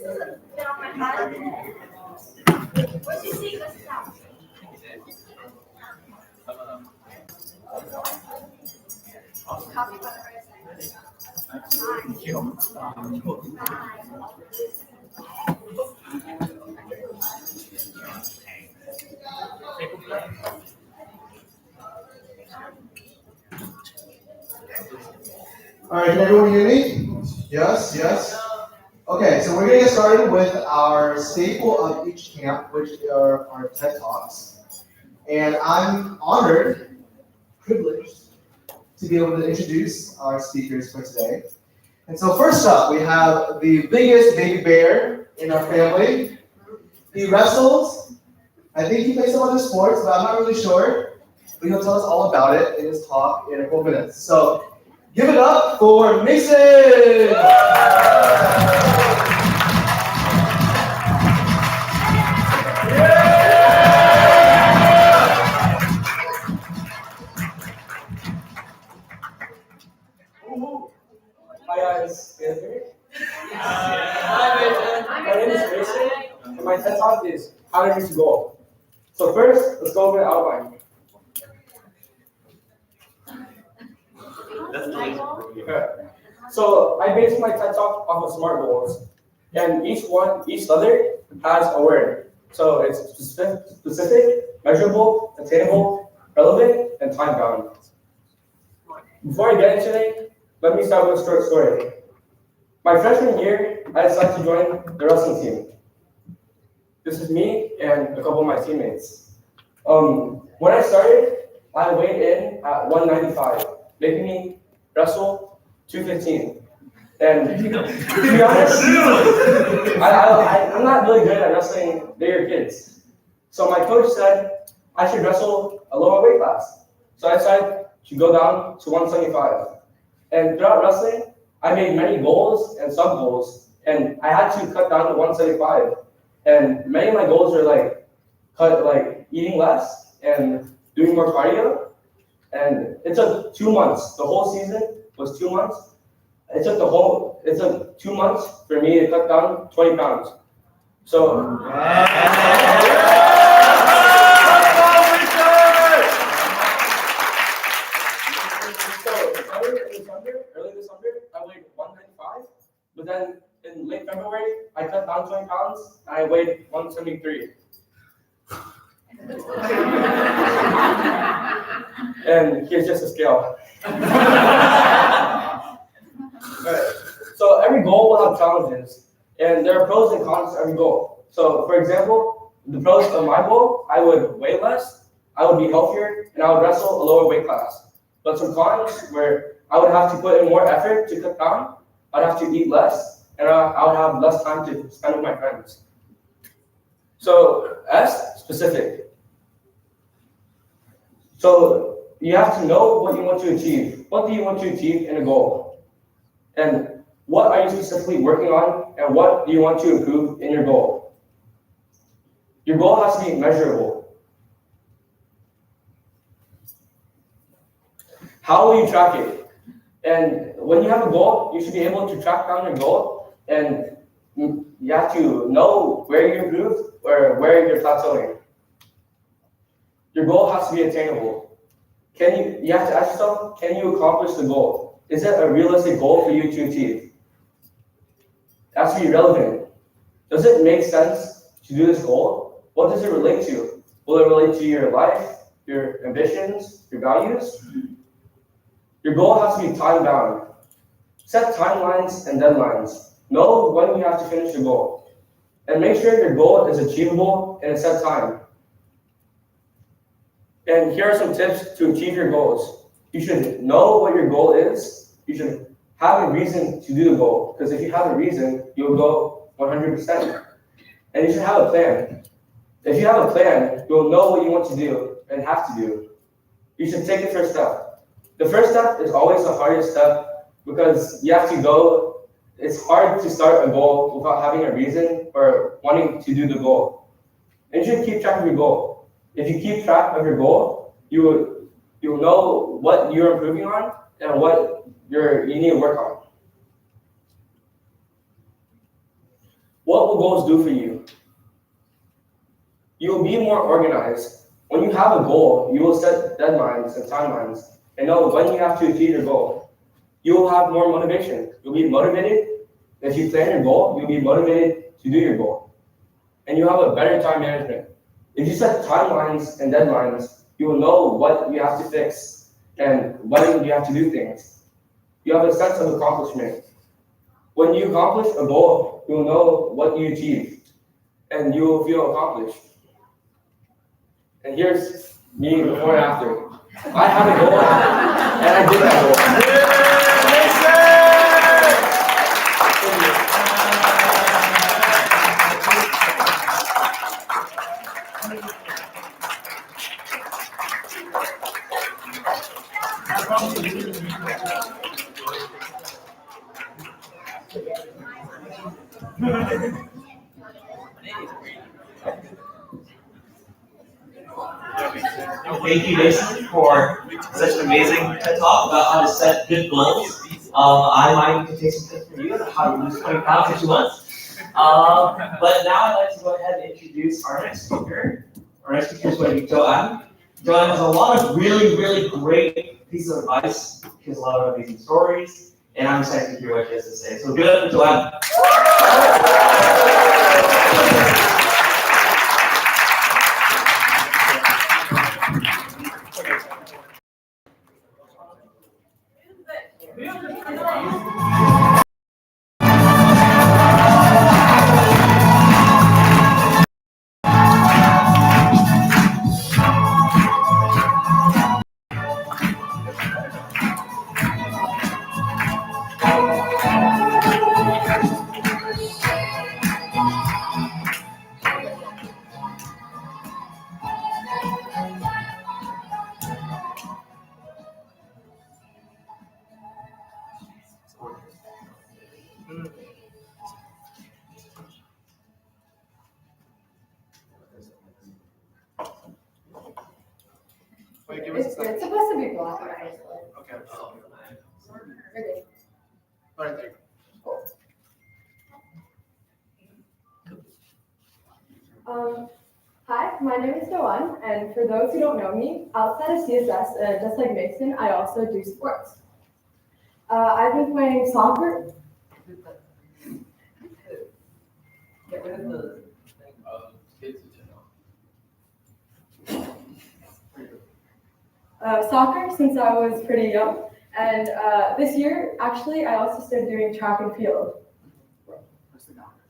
All right, can everyone hear me? Yes, yes. Okay, so we're going to get started with our staple of each camp, which are our TED Talks. And I'm honored, privileged, to be able to introduce our speakers for today. And so first up, we have the biggest baby bear in our family. He wrestles. I think he plays some other sports, but I'm not really sure. But he'll tell us all about it in his talk in a couple minutes. So give it up for Mason! Hi guys, can you hear me? Hi Mason. My name is Mason, and my TED Talk is how to reach a goal. So first, let's go over the outline. Okay. So I based my TED Talk off of SMART goals, and each letter has a word. So it's specific, measurable, attainable, relevant, and time bound. Before I get into it, let me start with a short story. My freshman year, I decided to join the wrestling team. This is me and a couple of my teammates. When I started, I weighed in at 195, making me wrestle 215. And to be honest, I'm not really good at wrestling bigger kids. So my coach said I should wrestle a lower weight class. So I decided to go down to 175. And throughout wrestling, I made many goals and sub-goals, and I had to cut down to 175. And many of my goals were eating less and doing more cardio. And it took 2 months. The whole season was 2 months. It took 2 months for me to cut down 20 pounds. So early December, I weighed 195, but then in late February, I cut down 20 pounds, and I weighed 173. And here's just a scale. Right. So every goal will have challenges, and there are pros and cons to every goal. So for example, the pros of my goal, I would weigh less, I would be healthier, and I would wrestle a lower weight class. But some cons where I would have to put in more effort to cut down, I'd have to eat less, and I would have less time to spend with my friends. So S, specific. So you have to know what you want to achieve. What do you want to achieve in a goal? And what are you specifically working on, and what do you want to improve in your goal? Your goal has to be measurable. How will you track it? And when you have a goal, you should be able to track down your goal, and you have to know where you improved or where you're plateauing. Your goal has to be attainable. You have to ask yourself, can you accomplish the goal? Is it a realistic goal for you to achieve? It has to be relevant. Does it make sense to do this goal? What does it relate to? Will it relate to your life, your ambitions, your values? Your goal has to be time-bound. Set timelines and deadlines. Know when you have to finish your goal. And make sure your goal is achievable in a set time. And here are some tips to achieve your goals. You should know what your goal is. You should have a reason to do the goal. Because if you have a reason, you'll go 100%. And you should have a plan. If you have a plan, you'll know what you want to do and have to do. You should take the first step. The first step is always the hardest step because you have to go. It's hard to start a goal without having a reason or wanting to do the goal. And you should keep track of your goal. If you keep track of your goal, you'll know what you're improving on and what you need to work on. what will goals do for you? You will be more organized. When you have a goal, you will set deadlines and timelines and know when you have to achieve your goal. You will have more motivation. You'll be motivated. If you plan your goal, you'll be motivated to do your goal. And you have a better time management. If you set timelines and deadlines, you will know what you have to fix and when you have to do things. You have a sense of accomplishment. When you accomplish a goal, you'll know what you achieved and you will feel accomplished. And here's me before and after. I had a goal and I did that goal. Thank you, Mason, for such an amazing TED talk about how to set good goals. I might need to take some tips from you on how to lose 20 pounds in 2 months. But now I'd like to go ahead and introduce our next speaker. Our next speaker is going to be Joanne. Joanne has a lot of really great pieces of advice. She has a lot of amazing stories, and I'm excited to hear what she has to say. So give it up for Joanne. Wait, give us a second. It's supposed to be black and white. Okay. Okay. Right there. Hi, my name is Joanne, and for those who don't know me, outside of CSS, just like Mason, I also do sports. I've been playing soccer. Get rid of the thing kids Soccer since I was pretty young, and this year, actually, I also started doing track and field.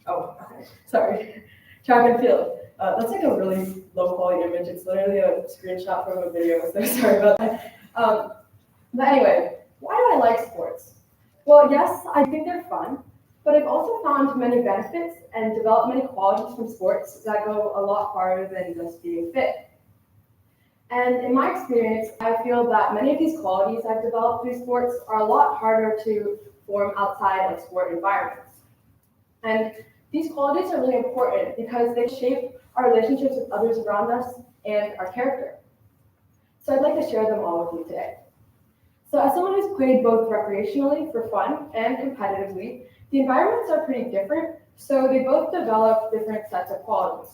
Oh, okay. Sorry, track and field. That's like a really low quality image. It's literally a screenshot from a video, so sorry about that. But anyway, why do I like sports? Well, yes, I think they're fun, but I've also found many benefits and developed many qualities from sports that go a lot farther than just being fit. And in my experience, I feel that many of these qualities I've developed through sports are a lot harder to form outside of sport environments. And these qualities are really important because they shape our relationships with others around us and our character. So I'd like to share them all with you today. So as someone who's played both recreationally for fun and competitively, the environments are pretty different, so they both develop different sets of qualities.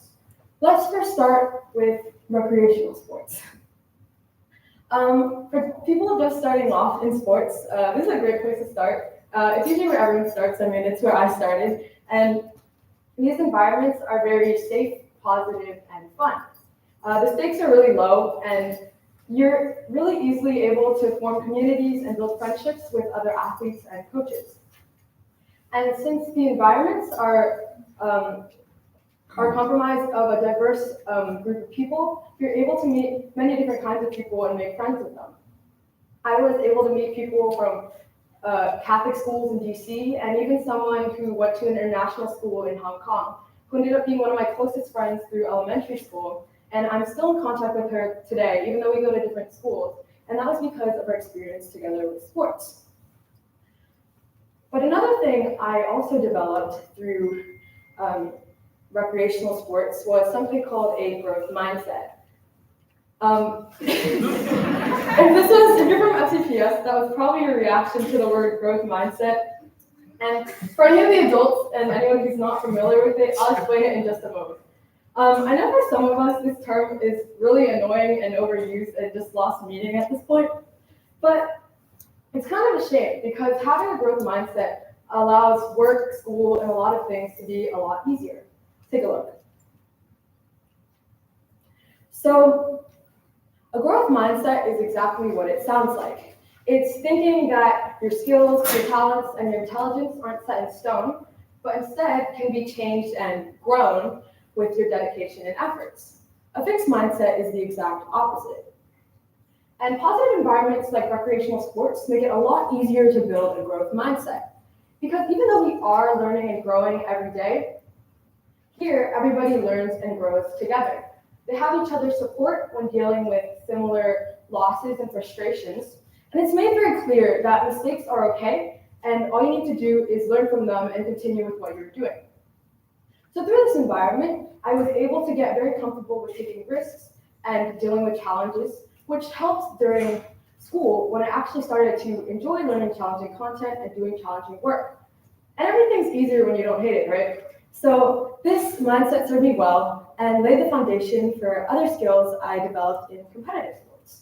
Let's first start with recreational sports. For people just starting off in sports, this is a great place to start. It's usually where everyone starts. I mean, it's where I started. And these environments are very safe, positive, and fun. The stakes are really low, and you're really easily able to form communities and build friendships with other athletes and coaches. And since the environments are comprised of a diverse group of people, you're able to meet many different kinds of people and make friends with them. I was able to meet people from Catholic schools in DC, and even someone who went to an international school in Hong Kong, who ended up being one of my closest friends through elementary school. And I'm still in contact with her today, even though we go to different schools. And that was because of our experience together with sports. But another thing I also developed through recreational sports was something called a growth mindset. If you're from FCPS, that was probably your reaction to the word growth mindset. And for any of the adults and anyone who's not familiar with it, I'll explain it in just a moment. I know for some of us, this term is really annoying and overused and just lost meaning at this point, but it's kind of a shame because having a growth mindset allows work, school, and a lot of things to be a lot easier. Take a look. So a growth mindset is exactly what it sounds like. It's thinking that your skills, your talents, and your intelligence aren't set in stone, but instead can be changed and grown with your dedication and efforts. A fixed mindset is the exact opposite. And positive environments like recreational sports make it a lot easier to build a growth mindset. Because even though we are learning and growing every day, here everybody learns and grows together. They have each other's support when dealing with similar losses and frustrations. And it's made very clear that mistakes are okay, and all you need to do is learn from them and continue with what you're doing. So through this environment, I was able to get very comfortable with taking risks and dealing with challenges, which helped during school when I actually started to enjoy learning challenging content and doing challenging work. And everything's easier when you don't hate it, right? So this mindset served me well and laid the foundation for other skills I developed in competitive sports.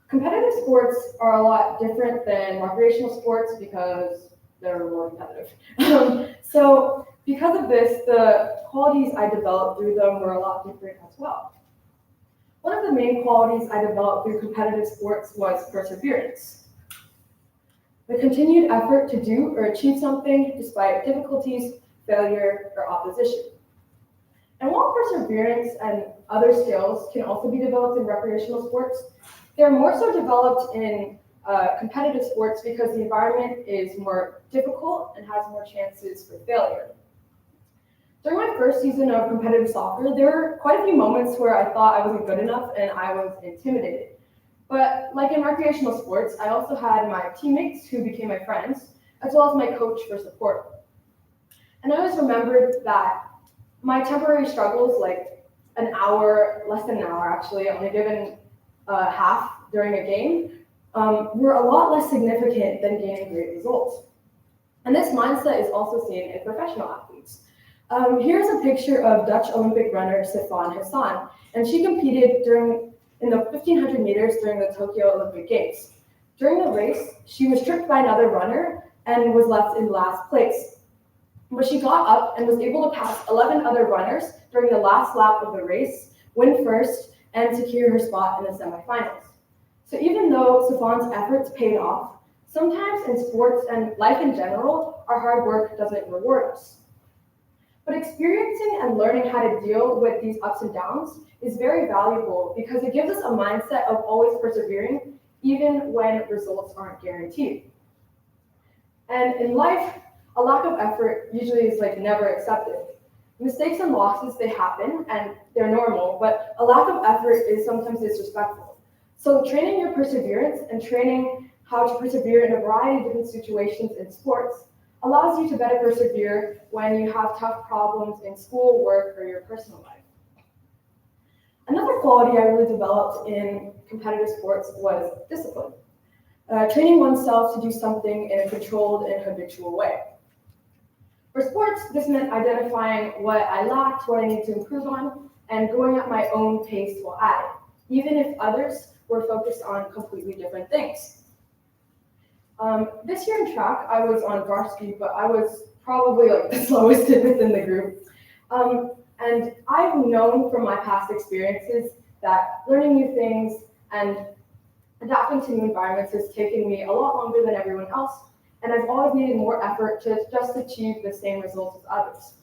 Competitive sports are a lot different than recreational sports because they're more competitive. So because of this, the qualities I developed through them were a lot different as well. One of the main qualities I developed through competitive sports was perseverance. The continued effort to do or achieve something despite difficulties, failure, or opposition. And while perseverance and other skills can also be developed in recreational sports, they're more so developed in competitive sports because the environment is more difficult and has more chances for failure. During my first season of competitive soccer, there were quite a few moments where I thought I wasn't good enough and I was intimidated. But like in recreational sports, I also had my teammates who became my friends, as well as my coach for support. And I always remembered that my temporary struggles, like an hour, less than an hour actually, only given half during a game, were a lot less significant than gaining great results. And this mindset is also seen in professional athletes. Here's a picture of Dutch Olympic runner Sifan Hassan, and she competed in the 1500 meters during the Tokyo Olympic Games. During the race, she was tripped by another runner and was left in last place. But she got up and was able to pass 11 other runners during the last lap of the race, win first, and secure her spot in the semifinals. So even though Sifan's efforts paid off, sometimes in sports and life in general, our hard work doesn't reward us. But experiencing and learning how to deal with these ups and downs is very valuable because it gives us a mindset of always persevering, even when results aren't guaranteed. And in life, a lack of effort usually is never accepted. Mistakes and losses, they happen and they're normal, but a lack of effort is sometimes disrespectful. So training your perseverance and training how to persevere in a variety of different situations in sports allows you to better persevere when you have tough problems in school, work, or your personal life. Another quality I really developed in competitive sports was discipline. Training oneself to do something in a controlled and habitual way. For sports, this meant identifying what I lacked, what I needed to improve on, and going at my own pace while at it, even if others were focused on completely different things. This year in track, I was on varsity, but I was probably the slowest within the group. And I've known from my past experiences that learning new things and adapting to new environments has taken me a lot longer than everyone else, and I've always needed more effort to just achieve the same results as others.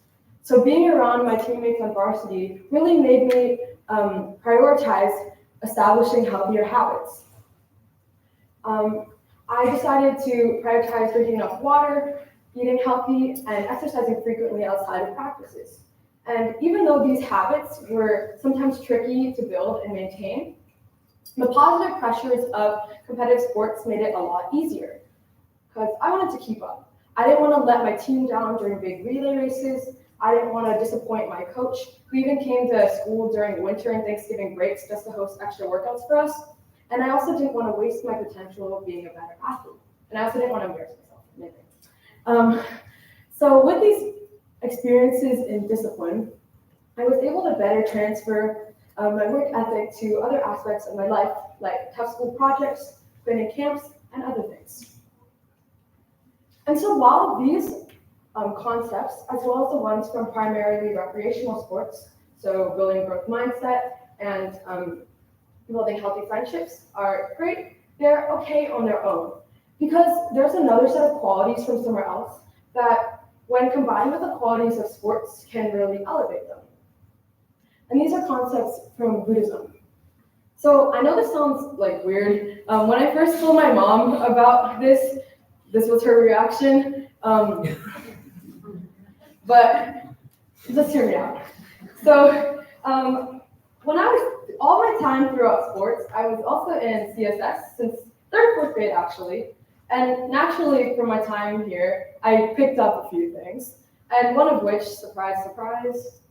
So being around my teammates on varsity really made me prioritize establishing healthier habits. I decided to prioritize drinking enough water, eating healthy, and exercising frequently outside of practices. And even though these habits were sometimes tricky to build and maintain, the positive pressures of competitive sports made it a lot easier because I wanted to keep up. I didn't want to let my team down during big relay races. I didn't want to disappoint my coach, who even came to school during winter and Thanksgiving breaks just to host extra workouts for us. And I also didn't want to waste my potential of being a better athlete. And I also didn't want to embarrass myself. So with these experiences in discipline, I was able to better transfer my work ethic to other aspects of my life, like tough school projects, planning camps, and other things. And so while these concepts, as well as the ones from primarily recreational sports, so building growth mindset and building healthy friendships are great, they're okay on their own. Because there's another set of qualities from somewhere else that, when combined with the qualities of sports, can really elevate them. And these are concepts from Buddhism. So I know this sounds like weird. When I first told my mom about this was her reaction. But just hear me out. So when I was, all my time throughout sports, I was also in CSS since third, fourth grade actually. And naturally, from my time here, I picked up a few things. And one of which, surprise, surprise,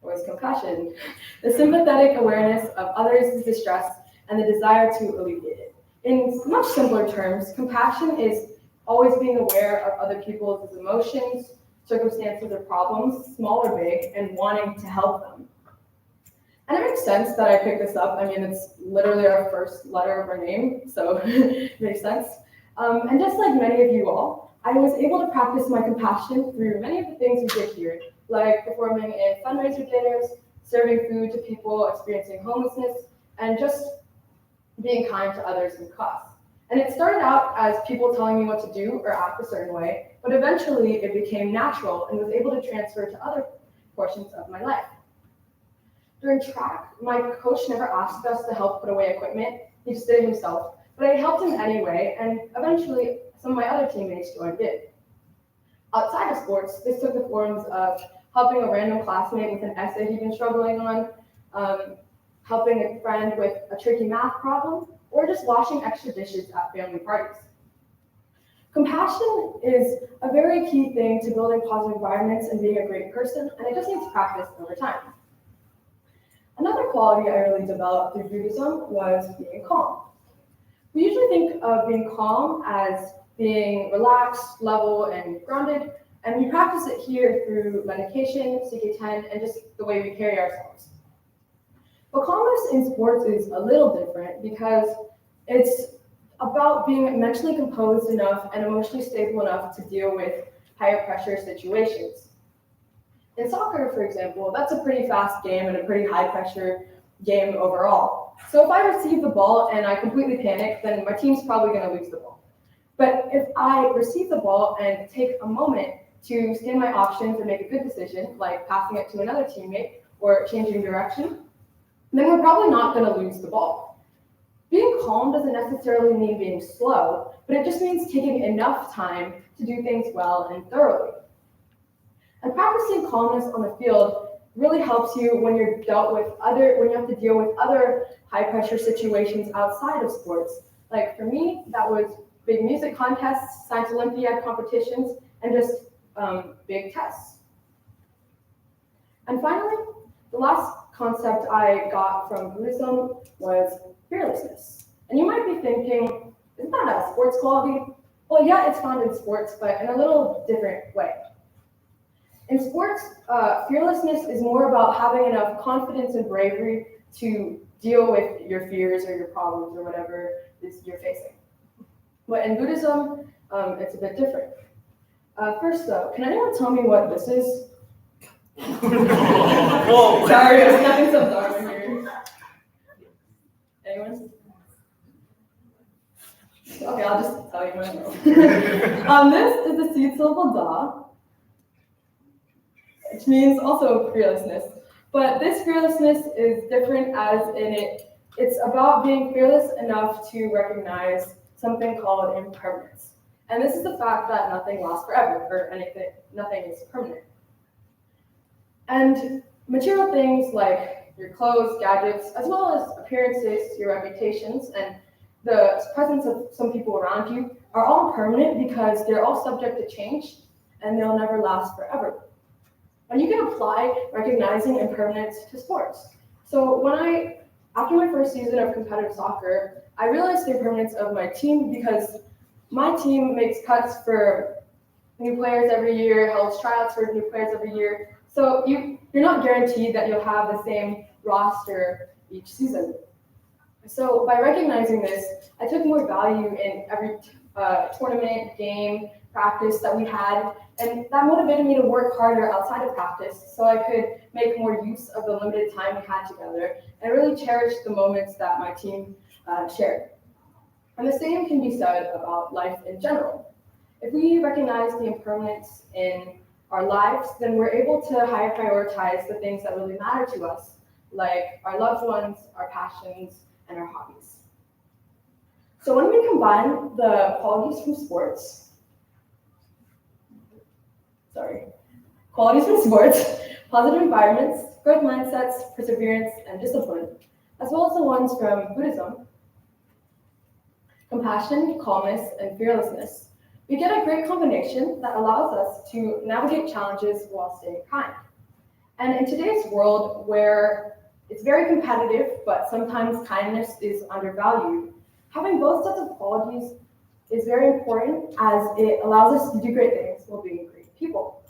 was compassion. The sympathetic awareness of others' distress and the desire to alleviate it. In much simpler terms, compassion is always being aware of other people's emotions, circumstances, or problems, small or big, and wanting to help them. And it makes sense that I picked this up. I mean, it's literally our first letter of our name, so it makes sense. And just like many of you all, I was able to practice my compassion through many of the things we did here, like performing in fundraiser dinners, serving food to people experiencing homelessness, and just being kind to others in class. And it started out as people telling me what to do or act a certain way, but eventually it became natural and was able to transfer to other portions of my life. During track, my coach never asked us to help put away equipment, he just did it himself, but I helped him anyway, and eventually some of my other teammates joined in. Outside of sports, this took the forms of helping a random classmate with an essay he'd been struggling on, helping a friend with a tricky math problem, or just washing extra dishes at family parties. Compassion is a very key thing to building positive environments and being a great person, and it just needs practice over time. Another quality I really developed through Buddhism was being calm. We usually think of being calm as being relaxed, level, and grounded, and we practice it here through meditation, CK10, and just the way we carry ourselves. But calmness in sports is a little different because it's about being mentally composed enough and emotionally stable enough to deal with higher pressure situations. In soccer, for example, that's a pretty fast game and a pretty high pressure game overall. So if I receive the ball and I completely panic, then my team's probably going to lose the ball. But if I receive the ball and take a moment to scan my options and make a good decision, like passing it to another teammate or changing direction, then we're probably not going to lose the ball. Being calm doesn't necessarily mean being slow, but it just means taking enough time to do things well and thoroughly. And practicing calmness on the field really helps you when you have to deal with other high pressure situations outside of sports. Like for me, that was big music contests, science Olympiad competitions, and just big tests. And finally, the last concept I got from Buddhism was fearlessness. And you might be thinking, isn't that a sports quality? Well, yeah, it's found in sports, but in a little different way. In sports, fearlessness is more about having enough confidence and bravery to deal with your fears or your problems or whatever you're facing. But in Buddhism, it's a bit different. First though, can anyone tell me what this is? Whoa. Sorry, I was having some Dharma here. Anyone? Okay, I'll just tell you what I know. This is the seed syllable da, which means also fearlessness. But this fearlessness is different as in it's about being fearless enough to recognize something called impermanence. And this is the fact that nothing lasts forever, or nothing is permanent. And material things like your clothes, gadgets, as well as appearances, your reputations, and the presence of some people around you are all permanent because they're all subject to change and they'll never last forever. And you can apply recognizing impermanence to sports. So after my first season of competitive soccer, I realized the impermanence of my team because my team makes cuts for new players every year, holds tryouts for new players every year. So you're not guaranteed that you'll have the same roster each season. So by recognizing this, I took more value in every tournament, game, practice that we had, and that motivated me to work harder outside of practice so I could make more use of the limited time we had together and really cherish the moments that my team shared. And the same can be said about life in general. If we recognize the impermanence in our lives, then we're able to higher prioritize the things that really matter to us, like our loved ones, our passions, and our hobbies. So when we combine the qualities from sports, positive environments, growth mindsets, perseverance, and discipline, as well as the ones from Buddhism, compassion, calmness, and fearlessness, we get a great combination that allows us to navigate challenges while staying kind. And in today's world where it's very competitive, but sometimes kindness is undervalued, having both sets of qualities is very important as it allows us to do great things while being great people.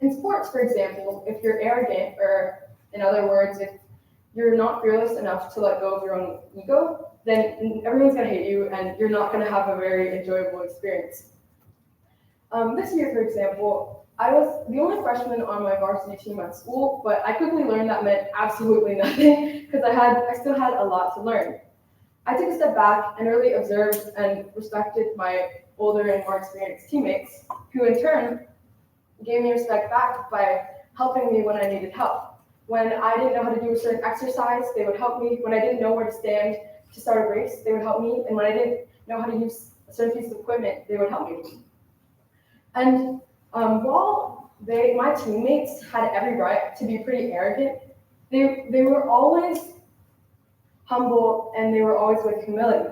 In sports, for example, if you're arrogant, or in other words, if you're not fearless enough to let go of your own ego, then everyone's gonna hate you and you're not gonna have a very enjoyable experience. This year, for example, I was the only freshman on my varsity team at school, but I quickly learned that meant absolutely nothing because I still had a lot to learn. I took a step back and really observed and respected my older and more experienced teammates, who in turn gave me respect back by helping me when I needed help. When I didn't know how to do a certain exercise, they would help me. When I didn't know where to stand to start a race, they would help me. And when I didn't know how to use a certain piece of equipment, they would help me. And while my teammates had every right to be pretty arrogant, they were always humble and they were always with humility.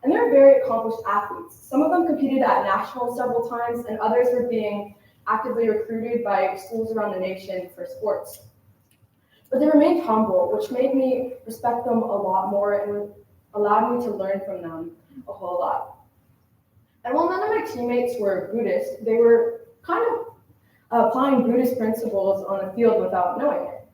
And they were very accomplished athletes. Some of them competed at nationals several times, and others were being actively recruited by schools around the nation for sports. But they remained humble, which made me respect them a lot more and allowed me to learn from them a whole lot. And while none of my teammates were Buddhist, they were kind of applying Buddhist principles on the field without knowing it.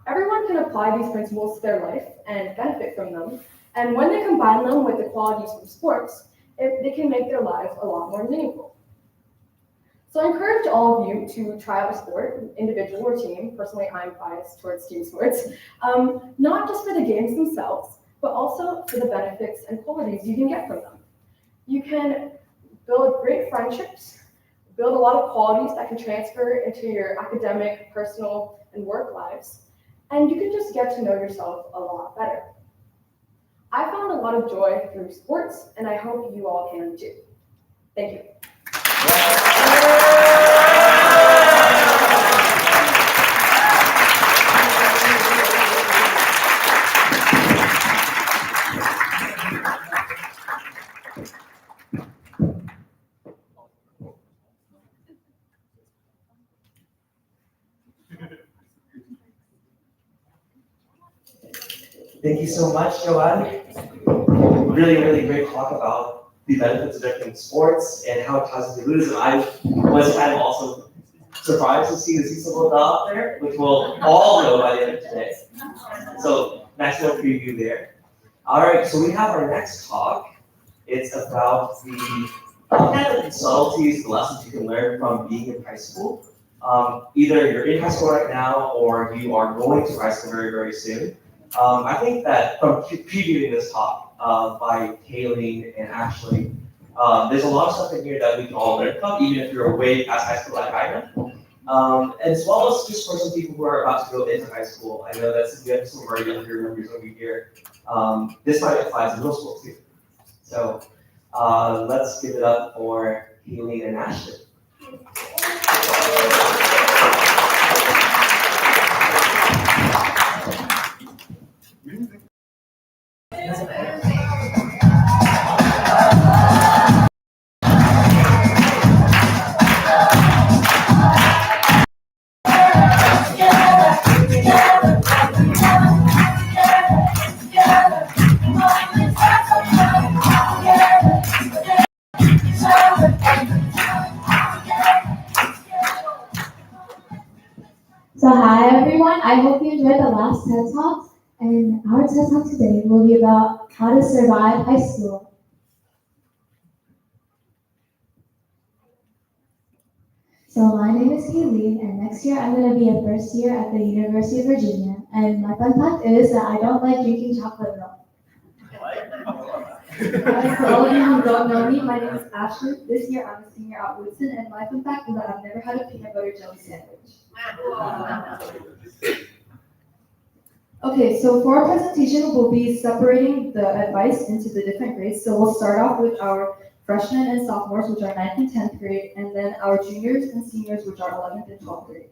Everyone can apply these principles to their life and benefit from them. And when they combine them with the qualities from sports, they can make their lives a lot more meaningful. So I encourage all of you to try out a sport, individual or team. Personally, I'm biased towards team sports, not just for the games themselves, but also for the benefits and qualities you can get from them. You can build great friendships, build a lot of qualities that can transfer into your academic, personal, and work lives, and you can just get to know yourself a lot better. I found a lot of joy through sports, and I hope you all can too. Thank you. Thank you so much, Joanne. Really, really great talk about the benefits of different sports and how it ties into Buddhism. I was kind of also surprised to see the Cecil out there, which we'll all know by the end of today. So nice little preview there. All right, so we have our next talk. It's about the kind of subtleties, the lessons you can learn from being in high school. Either you're in high school right now or you are going to high school very, very soon. I think that from previewing this talk by Kayleen and Ashley, there's a lot of stuff in here that we can all learn from, even if you're way past high school like I am. As well as just for some people who are about to go into high school. I know that since we have some of our younger members over here, this might apply to middle school too. So let's give it up for Kayleen and Ashley. So hi everyone, I hope you enjoyed the last TED Talk, and our TED Talk today will be about how to survive high school. So my name is Kayleen, and next year I'm going to be a first year at the University of Virginia, and my fun fact is that I don't like drinking chocolate milk. For all of you who don't know me, my name is Ashley. This year I'm a senior at Woodson, and my fun fact is that I've never had a peanut butter jelly sandwich. Okay, so for our presentation, we'll be separating the advice into the different grades. So we'll start off with our freshmen and sophomores, which are 9th and 10th grade, and then our juniors and seniors, which are 11th and 12th grade.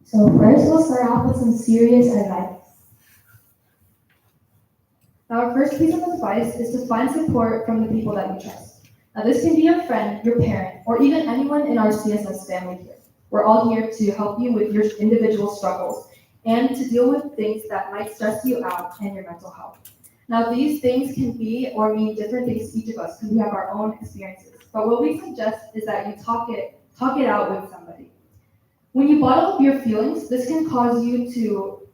So first, we'll start off with some serious advice. Now, our first piece of advice is to find support from the people that you trust. Now, this can be your friend, your parent, or even anyone in our CSS family here. We're all here to help you with your individual struggles and to deal with things that might stress you out and your mental health. Now, these things can be or mean different things to each of us because we have our own experiences. But what we suggest is that you talk it out with somebody. When you bottle up your feelings, this can cause you to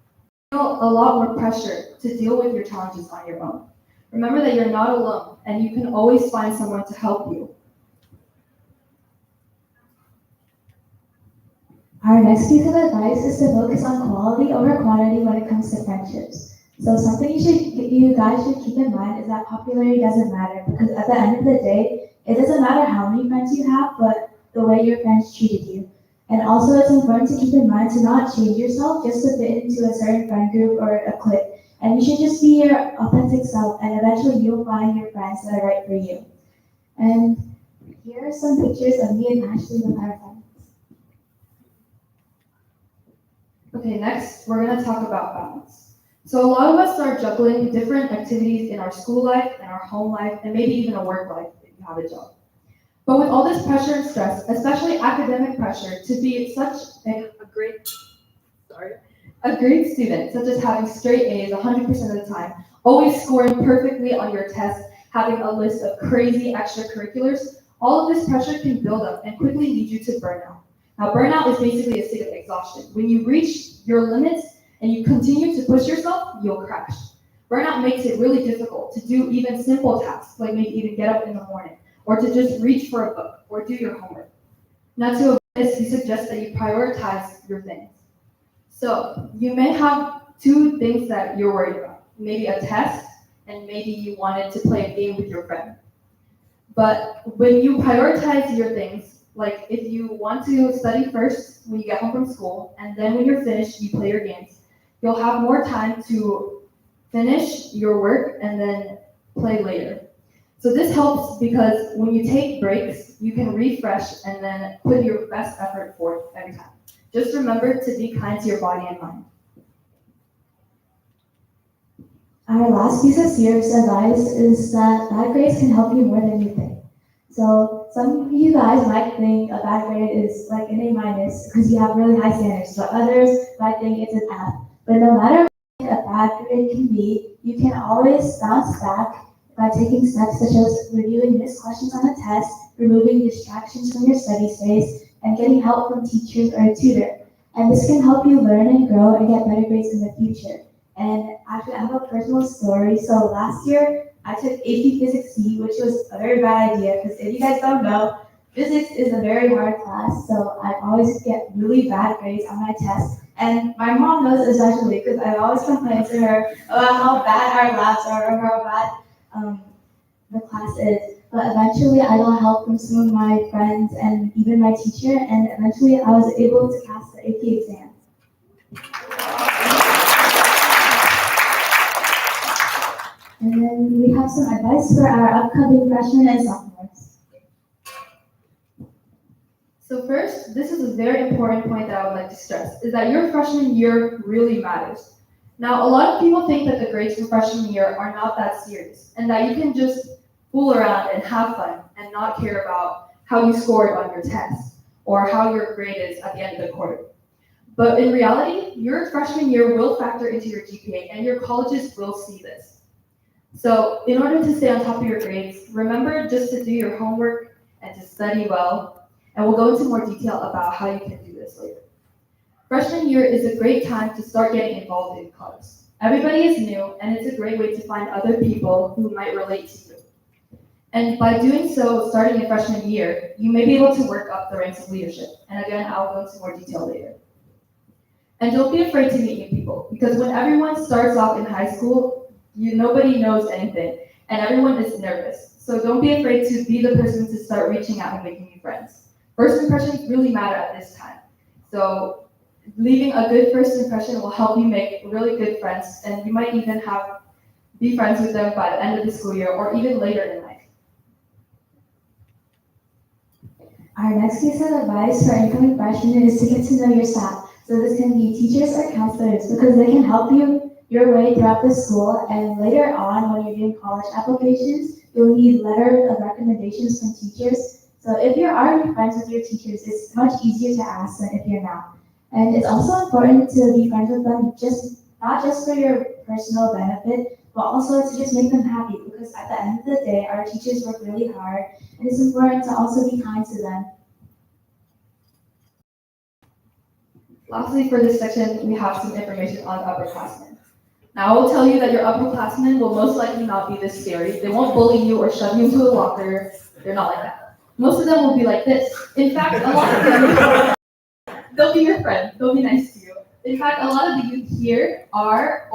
feel a lot more pressure to deal with your challenges on your own. Remember that you're not alone and you can always find someone to help you. Our next piece of advice is to focus on quality over quantity when it comes to friendships. So something you guys should keep in mind is that popularity doesn't matter, because at the end of the day, it doesn't matter how many friends you have, but the way your friends treated you. And also it's important to keep in mind to not change yourself just to fit into a certain friend group or a clique. And you should just be your authentic self, and eventually you'll find your friends that are right for you. And here are some pictures of me and Ashley with our friends. Okay, next, we're going to talk about balance. So a lot of us are juggling different activities in our school life, and our home life, and maybe even a work life if you have a job. But with all this pressure and stress, especially academic pressure, to be such a great student, such as having straight A's 100% of the time, always scoring perfectly on your tests, having a list of crazy extracurriculars, all of this pressure can build up and quickly lead you to burnout. Now, burnout is basically a state of exhaustion. When you reach your limits and you continue to push yourself, you'll crash. Burnout makes it really difficult to do even simple tasks, like maybe even get up in the morning, or to just reach for a book, or do your homework. Now, to avoid this, we suggest that you prioritize your things. So, you may have two things that you're worried about. Maybe a test, and maybe you wanted to play a game with your friend. But when you prioritize your things, like if you want to study first when you get home from school, and then when you're finished, you play your games, you'll have more time to finish your work and then play later. So this helps because when you take breaks, you can refresh and then put your best effort forth every time. Just remember to be kind to your body and mind. Our last piece of serious advice is that bad grades can help you more than you think. So some of you guys might think a bad grade is like an A- because you have really high standards, but others might think it's an F. But no matter what a bad grade can be, you can always bounce back by taking steps such as reviewing missed questions on a test, removing distractions from your study space, and getting help from teachers or a tutor. And this can help you learn and grow and get better grades in the future. And actually, I have a personal story. So last year, I took AP Physics C, which was a very bad idea, because if you guys don't know, physics is a very hard class, so I always get really bad grades on my tests. And my mom knows especially, because I always complain to her about how bad our labs are, or how bad the class is. But eventually, I got help from some of my friends and even my teacher, and eventually I was able to pass the AP exam. And then we have some advice for our upcoming freshmen and sophomores. So first, this is a very important point that I would like to stress, is that your freshman year really matters. Now, a lot of people think that the grades for freshman year are not that serious, and that you can just fool around and have fun and not care about how you scored on your test or how your grade is at the end of the quarter. But in reality, your freshman year will factor into your GPA, and your colleges will see this. So in order to stay on top of your grades, remember just to do your homework and to study well, and we'll go into more detail about how you can do this. this later. Freshman year is a great time to start getting involved in clubs. Everybody is new, and it's a great way to find other people who might relate to you. And by doing so, starting in freshman year, you may be able to work up the ranks of leadership. And again, I'll go into more detail later. And don't be afraid to meet new people, because when everyone starts off in high school, nobody knows anything, and everyone is nervous. So don't be afraid to be the person to start reaching out and making new friends. First impressions really matter at this time. So leaving a good first impression will help you make really good friends, and you might even be friends with them by the end of the school year or even later in life. Our next piece of advice for incoming freshmen is to get to know your staff. So this can be teachers or counselors, because they can help you your way throughout the school, and later on when you're doing college applications, you'll need letters of recommendations from teachers. So if you're already friends with your teachers, it's much easier to ask than if you're not. And it's also important to be friends with them, not just for your personal benefit, but also to just make them happy, because at the end of the day, our teachers work really hard, and it's important to also be kind to them. Lastly, for this section, we have some information on upperclassmen. Now, I will tell you that your upperclassmen will most likely not be this scary. They won't bully you or shove you into a locker. They're not like that. Most of them will be like this. In fact, a lot of them, they'll be your friend. They'll be nice to you. In fact, a lot of the youth here are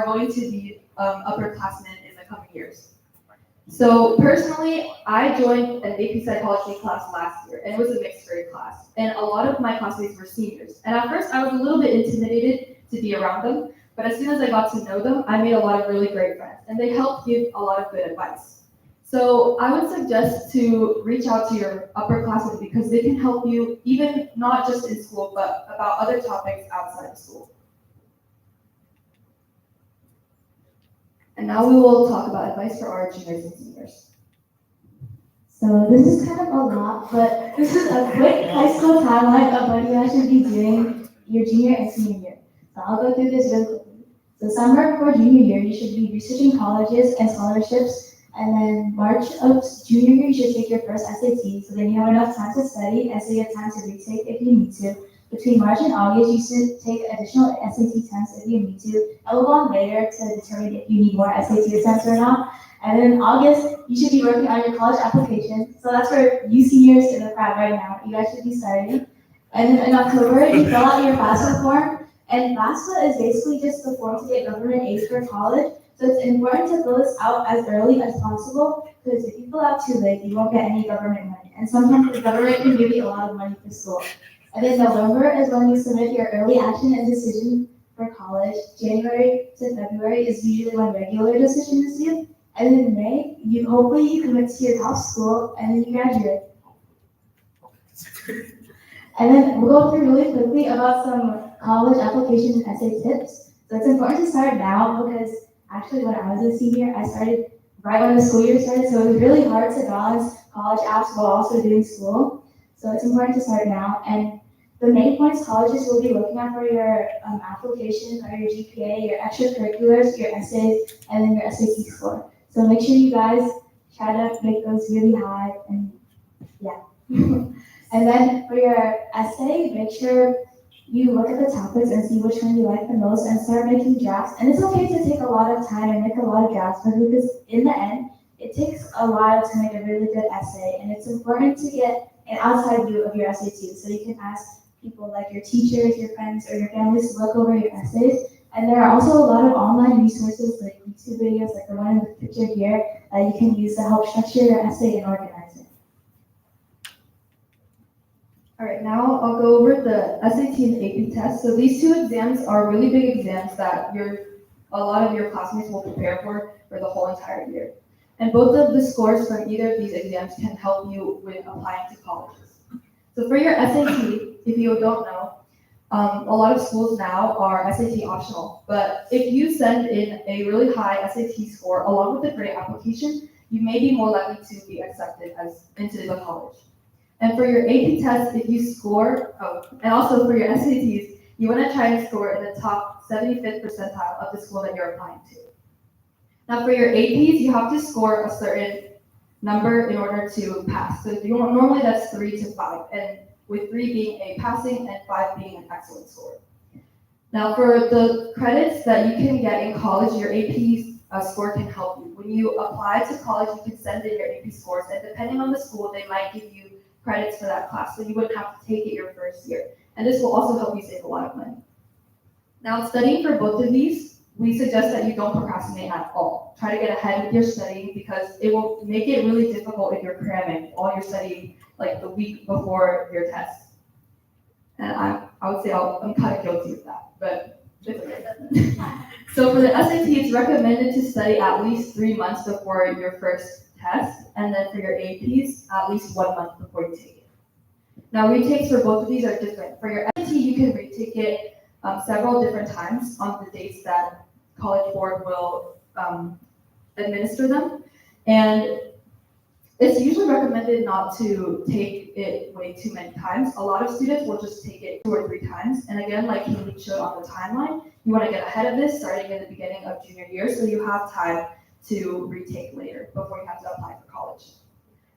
going to be upperclassmen in the coming years. So personally, I joined an AP psychology class last year, and it was a mixed grade class. And a lot of my classmates were seniors. And at first, I was a little bit intimidated to be around them. But as soon as I got to know them, I made a lot of really great friends. And they helped give a lot of good advice. So I would suggest to reach out to your upperclassmen, because they can help you, even not just in school, but about other topics outside of school. And now we will talk about advice for our juniors and seniors. So this is kind of a lot, but this is a quick high school timeline of what you guys should be doing your junior and senior year. So I'll go through this really quickly. So summer before junior year, you should be researching colleges and scholarships. And then March of junior year, you should take your first SAT. So then you have enough time to study, and so you have time to retake if you need to. Between March and August, you should take additional SAT attempts if you need to. I will go on later to determine if you need more SAT attempts or not. And then in August, you should be working on your college application. So that's for you seniors in the crowd right now. You guys should be starting. And then in October, you fill out your FAFSA form. And FAFSA is basically just the form to get government aid for college. So it's important to fill this out as early as possible, because if you fill out too late, you won't get any government money. And sometimes the government can give you a lot of money for school. And then November is when you submit your early action and decision for college. January to February is usually when regular decision is due. And then in May, hopefully you commit to your top school, and then you graduate. And then we'll go through really quickly about some college application and essay tips. So it's important to start now, because actually when I was a senior, I started right when the school year started, so it was really hard to balance college apps while also doing school. So it's important to start now. And the main points colleges will be looking at for your application are your GPA, your extracurriculars, your essays, and then your SAT score. So make sure you guys try to make those really high, and yeah. And then for your essay, make sure you look at the topics and see which one you like the most and start making drafts. And it's okay to take a lot of time and make a lot of drafts, because in the end, it takes a while to make a really good essay, and it's important to get an outside view of your essay too. So you can ask people like your teachers, your friends, or your families to look over your essays. And there are also a lot of online resources like YouTube videos, like the one in the picture here, that you can use to help structure your essay and organize it. All right, now I'll go over the SAT and AP tests. So these two exams are really big exams that a lot of your classmates will prepare for the whole entire year. And both of the scores from either of these exams can help you with applying to colleges. So for your SAT, if you don't know, a lot of schools now are SAT optional. But if you send in a really high SAT score along with a great application, you may be more likely to be accepted into the college. And for your AP test, if you score, and also for your SATs, you want to try and score in the top 75th percentile of the school that you're applying to. Now for your APs, you have to score a certain number in order to pass. So normally that's 3 to 5. And with 3 being a passing and 5 being an excellent score. Now, for the credits that you can get in college, your AP score can help you. When you apply to college, you can send in your AP scores, and depending on the school, they might give you credits for that class, so you wouldn't have to take it your first year. And this will also help you save a lot of money. Now, studying for both of these, we suggest that you don't procrastinate at all. Try to get ahead with your studying because it will make it really difficult if you're cramming all your studying like the week before your test. And I would say I'm kind of guilty of that, but it's okay. So for the SAT, it's recommended to study at least 3 months before your first test, and then for your APs, at least 1 month before you take it. Now, retakes for both of these are different. For your SAT, you can retake it several different times on the dates that College Board will administer them. And it's usually recommended not to take it way too many times. A lot of students will just take it 2 or 3 times. And again, like he showed on the timeline, you want to get ahead of this starting in the beginning of junior year so you have time to retake later before you have to apply for college.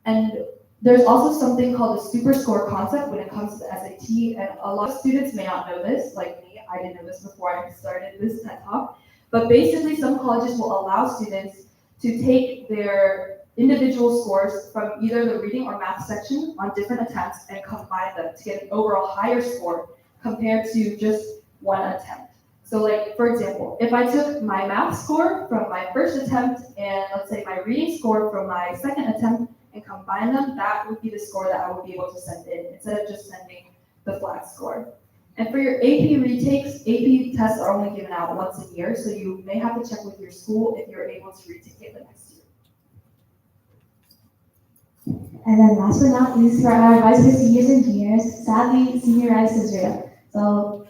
And there's also something called the super score concept when it comes to the SAT, and a lot of students may not know this, like me. I didn't know this before I started this TED Talk. But basically, some colleges will allow students to take their individual scores from either the reading or math section on different attempts and combine them to get an overall higher score compared to just one attempt. So like, for example, if I took my math score from my first attempt and let's say my reading score from my second attempt and combine them, that would be the score that I would be able to send in instead of just sending the flat score. And for your AP retakes, AP tests are only given out once a year, so you may have to check with your school if you're able to retake it the next year. And then last but not least, for our advice for seniors and juniors, sadly, senior rise is real. So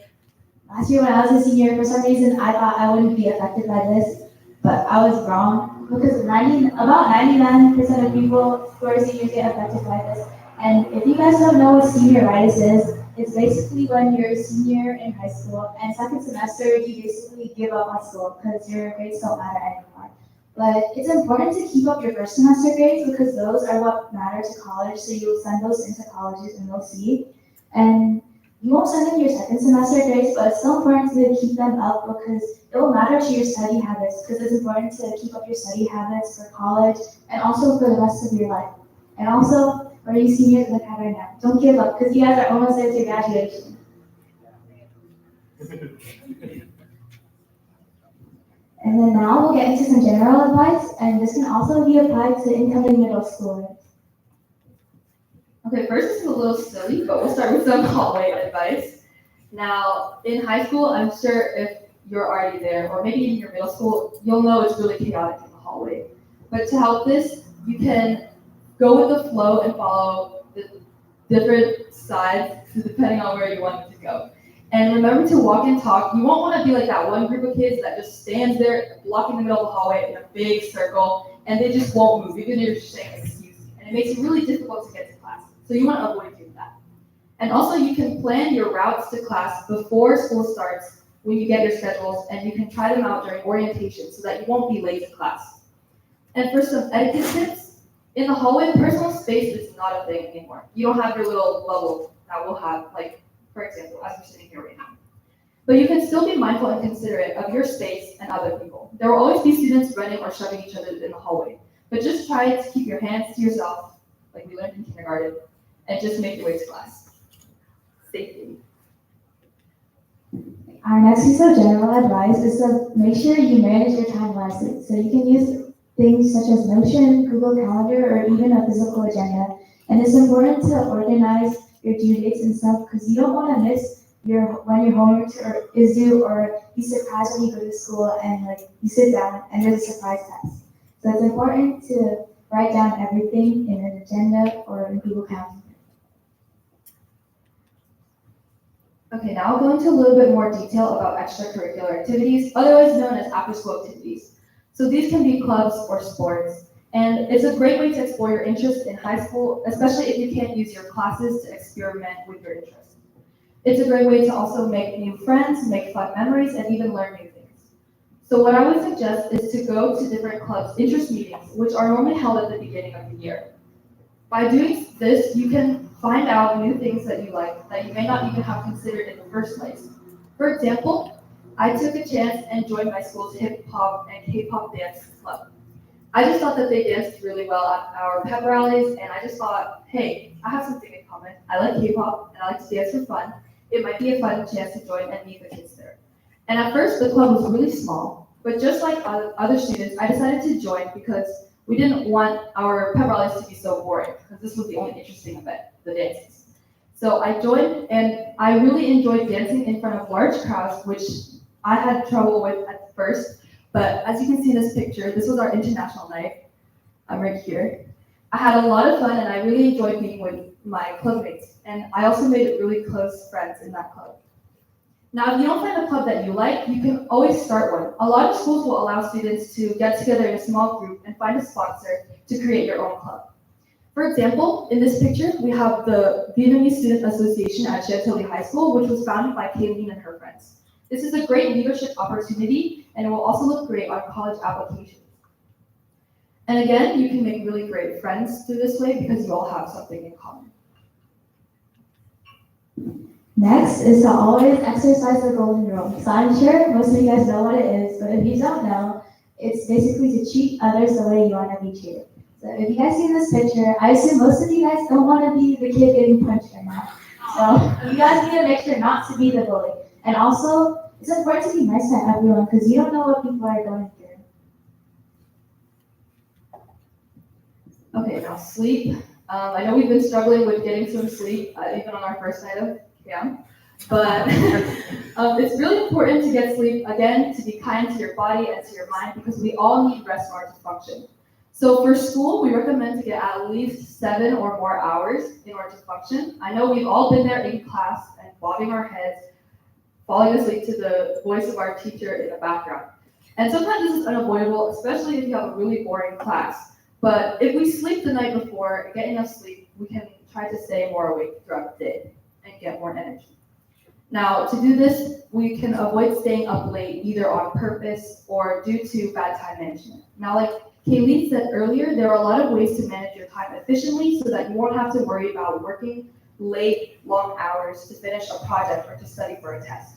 last year when I was a senior, for some reason, I thought I wouldn't be affected by this, but I was wrong because about 99% of people who are seniors get affected by this. And if you guys don't know what senioritis is, it's basically when you're a senior in high school and second semester, you basically give up on school because your grades don't matter anymore. But it's important to keep up your first semester grades because those are what matter to college, so you'll send those into colleges and they'll see. And you won't send in your second semester grades, but it's still important to keep them up because it will matter to your study habits because it's important to keep up your study habits for college and also for the rest of your life. And also, for you seniors that have right now, don't give up because you guys are almost there to graduation. And then now we'll get into some general advice, and this can also be applied to incoming middle schoolers. Okay, first this is a little silly, but we'll start with some hallway advice. Now, in high school, I'm sure if you're already there, or maybe in your middle school, you'll know it's really chaotic in the hallway. But to help this, you can go with the flow and follow the different sides depending on where you want it to go. And remember to walk and talk. You won't want to be like that one group of kids that just stands there blocking the middle of the hallway in a big circle and they just won't move, even if you're just saying excuse me. And it makes it really difficult to get to class. So you want to avoid doing that. And also you can plan your routes to class before school starts when you get your schedules, and you can try them out during orientation so that you won't be late to class. And for some etiquette tips, in the hallway, personal space is not a thing anymore. You don't have your little bubble that we'll have, like, for example, as we're sitting here right now. But you can still be mindful and considerate of your space and other people. There will always be students running or shoving each other in the hallway. But just try to keep your hands to yourself, like we learned in kindergarten, and just make your way to class. Safely. Our next piece of general advice is to make sure you manage your time wisely. So you can use things such as Notion, Google Calendar, or even a physical agenda. And it's important to organize your due dates and stuff because you don't want to miss when your homework is due or be surprised when you go to school and like you sit down and there's a surprise test. So it's important to write down everything in an agenda or in Google Calendar. Okay, now I'll go into a little bit more detail about extracurricular activities, otherwise known as after-school activities. So these can be clubs or sports, and it's a great way to explore your interest in high school, especially if you can't use your classes to experiment with your interests. It's a great way to also make new friends, make fun memories, and even learn new things. So what I would suggest is to go to different clubs' interest meetings, which are normally held at the beginning of the year. By doing this, you can find out new things that you like that you may not even have considered in the first place. For example, I took a chance and joined my school's hip hop and K-pop dance club. I just thought that they danced really well at our pep rallies, and I just thought, hey, I have something in common. I like K-pop and I like to dance for fun. It might be a fun chance to join and meet the kids there. And at first, the club was really small, but just like other students, I decided to join because we didn't want our pep rallies to be so boring, because this was the only interesting event, the dances. So I joined, and I really enjoyed dancing in front of large crowds, which I had trouble with at first. But as you can see in this picture, this was our international night. I'm right here. I had a lot of fun, and I really enjoyed being with my clubmates. And I also made really close friends in that club. Now, if you don't find a club that you like, you can always start one. A lot of schools will allow students to get together in a small group and find a sponsor to create your own club. For example, in this picture, we have the Vietnamese Student Association at Chantilly High School, which was founded by Kayleen and her friends. This is a great leadership opportunity, and it will also look great on college applications. And again, you can make really great friends through this way because you all have something in common. Next is to always exercise the golden rule. So I'm sure most of you guys know what it is, but if you don't know, it's basically to treat others the way you want to be treated. So if you guys see this picture, I assume most of you guys don't want to be the kid getting punched right now. So you guys need to make sure not to be the bully. And also, it's important to be nice to everyone because you don't know what people are going through. Okay, now sleep. I know we've been struggling with getting some sleep, even on our first night of camp. But it's really important to get sleep, again, to be kind to your body and to your mind because we all need rest in order to function. So for school, we recommend to get at least 7 or more hours in order to function. I know we've all been there in class and bobbing our heads, falling asleep to the voice of our teacher in the background. And sometimes this is unavoidable, especially if you have a really boring class. But if we sleep the night before and get enough sleep, we can try to stay more awake throughout the day and get more energy. Now, to do this, we can avoid staying up late either on purpose or due to bad time management. Now, like Kayleen said earlier, there are a lot of ways to manage your time efficiently so that you won't have to worry about working late, long hours to finish a project or to study for a test.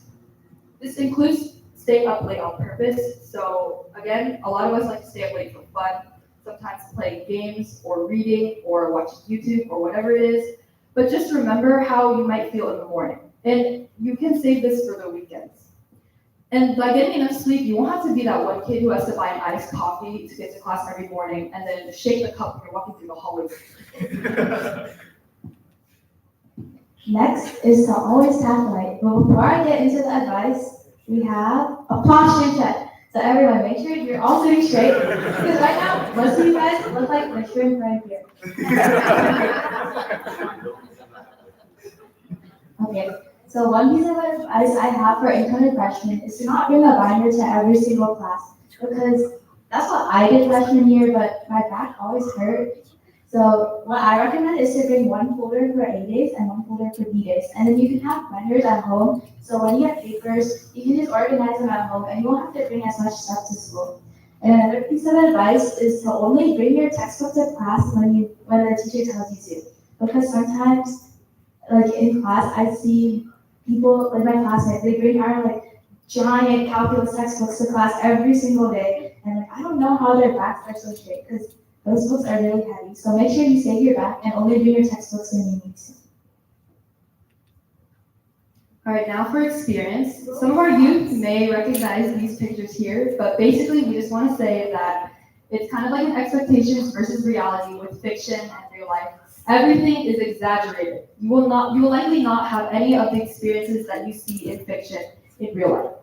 This includes staying up late on purpose. So again, a lot of us like to stay up late for fun, sometimes playing games or reading or watching YouTube or whatever it is. But just remember how you might feel in the morning. And you can save this for the weekends. And by getting enough sleep, you won't have to be that one kid who has to buy an iced coffee to get to class every morning and then shake the cup when you're walking through the hallway. Next is to always tap light. But before I get into the advice, we have a posture check. So everyone, make sure you're all sitting straight. Because right now, most of you guys look like the shrimp right here. Okay, so one piece of advice I have for incoming freshmen is to not bring a binder to every single class. Because that's what I did freshman year, but my back always hurt. So what I recommend is to bring one folder for A days and one folder for B days. And then you can have binders at home. So when you have papers, you can just organize them at home and you won't have to bring as much stuff to school. And another piece of advice is to only bring your textbook to class when the teacher tells you to. Because sometimes, like in class, I see people, like my classmates, they bring our like giant calculus textbooks to class every single day. And like, I don't know how their backs are so straight because those books are really heavy, so make sure you save your back and only bring your textbooks when you need to. All right, now for experience. Some of our youth may recognize these pictures here, but basically we just want to say that it's kind of like an expectations versus reality with fiction and real life. Everything is exaggerated. You will likely not have any of the experiences that you see in fiction in real life.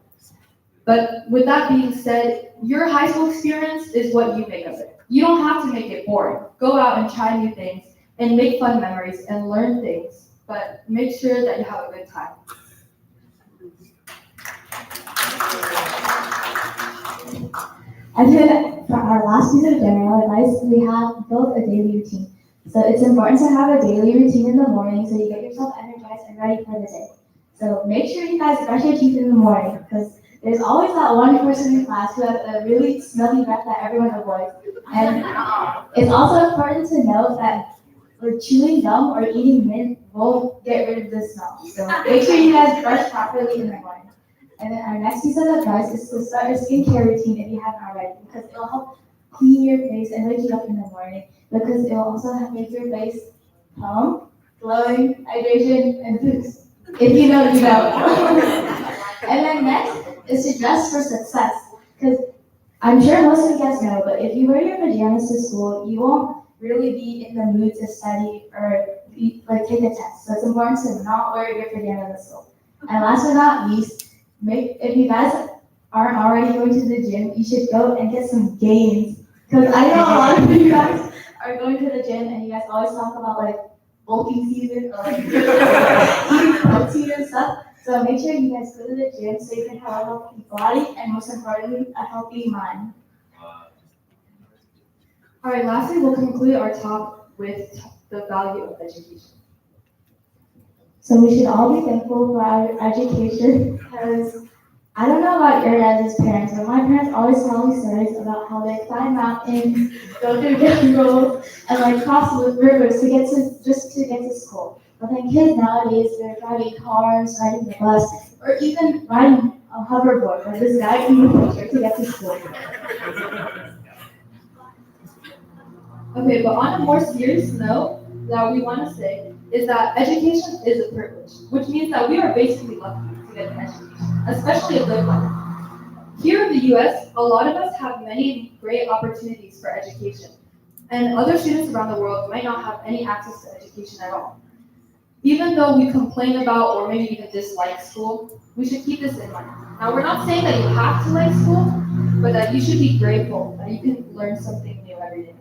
But with that being said, your high school experience is what you make of it. You don't have to make it boring. Go out and try new things and make fun memories and learn things, but make sure that you have a good time. And then for our last piece of general advice, we have built a daily routine. So it's important to have a daily routine in the morning so you get yourself energized and ready for the day. So make sure you guys brush your teeth in the morning because there's always that one person in class who has a really smelly breath that everyone avoids. And it's also important to note that or chewing gum or eating mint won't get rid of the smell. So make sure you guys brush properly in the morning. And then our next piece of advice is to start a skincare routine if you haven't already, because it'll help clean your face and wake you up in the morning, because it'll also make your face plump, glowing, hydration, and boost. If you know, you know. And then next is to dress for success, because I'm sure most of you guys know, but if you wear your pajamas to school, you won't really be in the mood to study or take a test. So it's important to not wear your pajamas to school. And last but not least, if you guys aren't already going to the gym, you should go and get some gains. Because I know a lot of you guys are going to the gym and you guys always talk about like bulking season or like eating protein and stuff. So make sure you guys go to the gym so you can have a healthy body and most importantly, a healthy mind. All right, lastly, we'll conclude our talk with the value of education. So we should all be thankful for our education, because I don't know about your guys' parents, but my parents always tell me stories about how they climb mountains, go through jungles, and like cross rivers to get to school. But then kids nowadays, they're driving cars, riding the bus, or even riding a hoverboard, like this guy in the picture, to get to school. Okay, but on a more serious note, that we want to say is that education is a privilege, which means that we are basically lucky to get an education, especially a good one. Here in the US, a lot of us have many great opportunities for education, and other students around the world might not have any access to education at all. Even though we complain about or maybe even dislike school, we should keep this in mind. Now, we're not saying that you have to like school, but that you should be grateful that you can learn something new every day.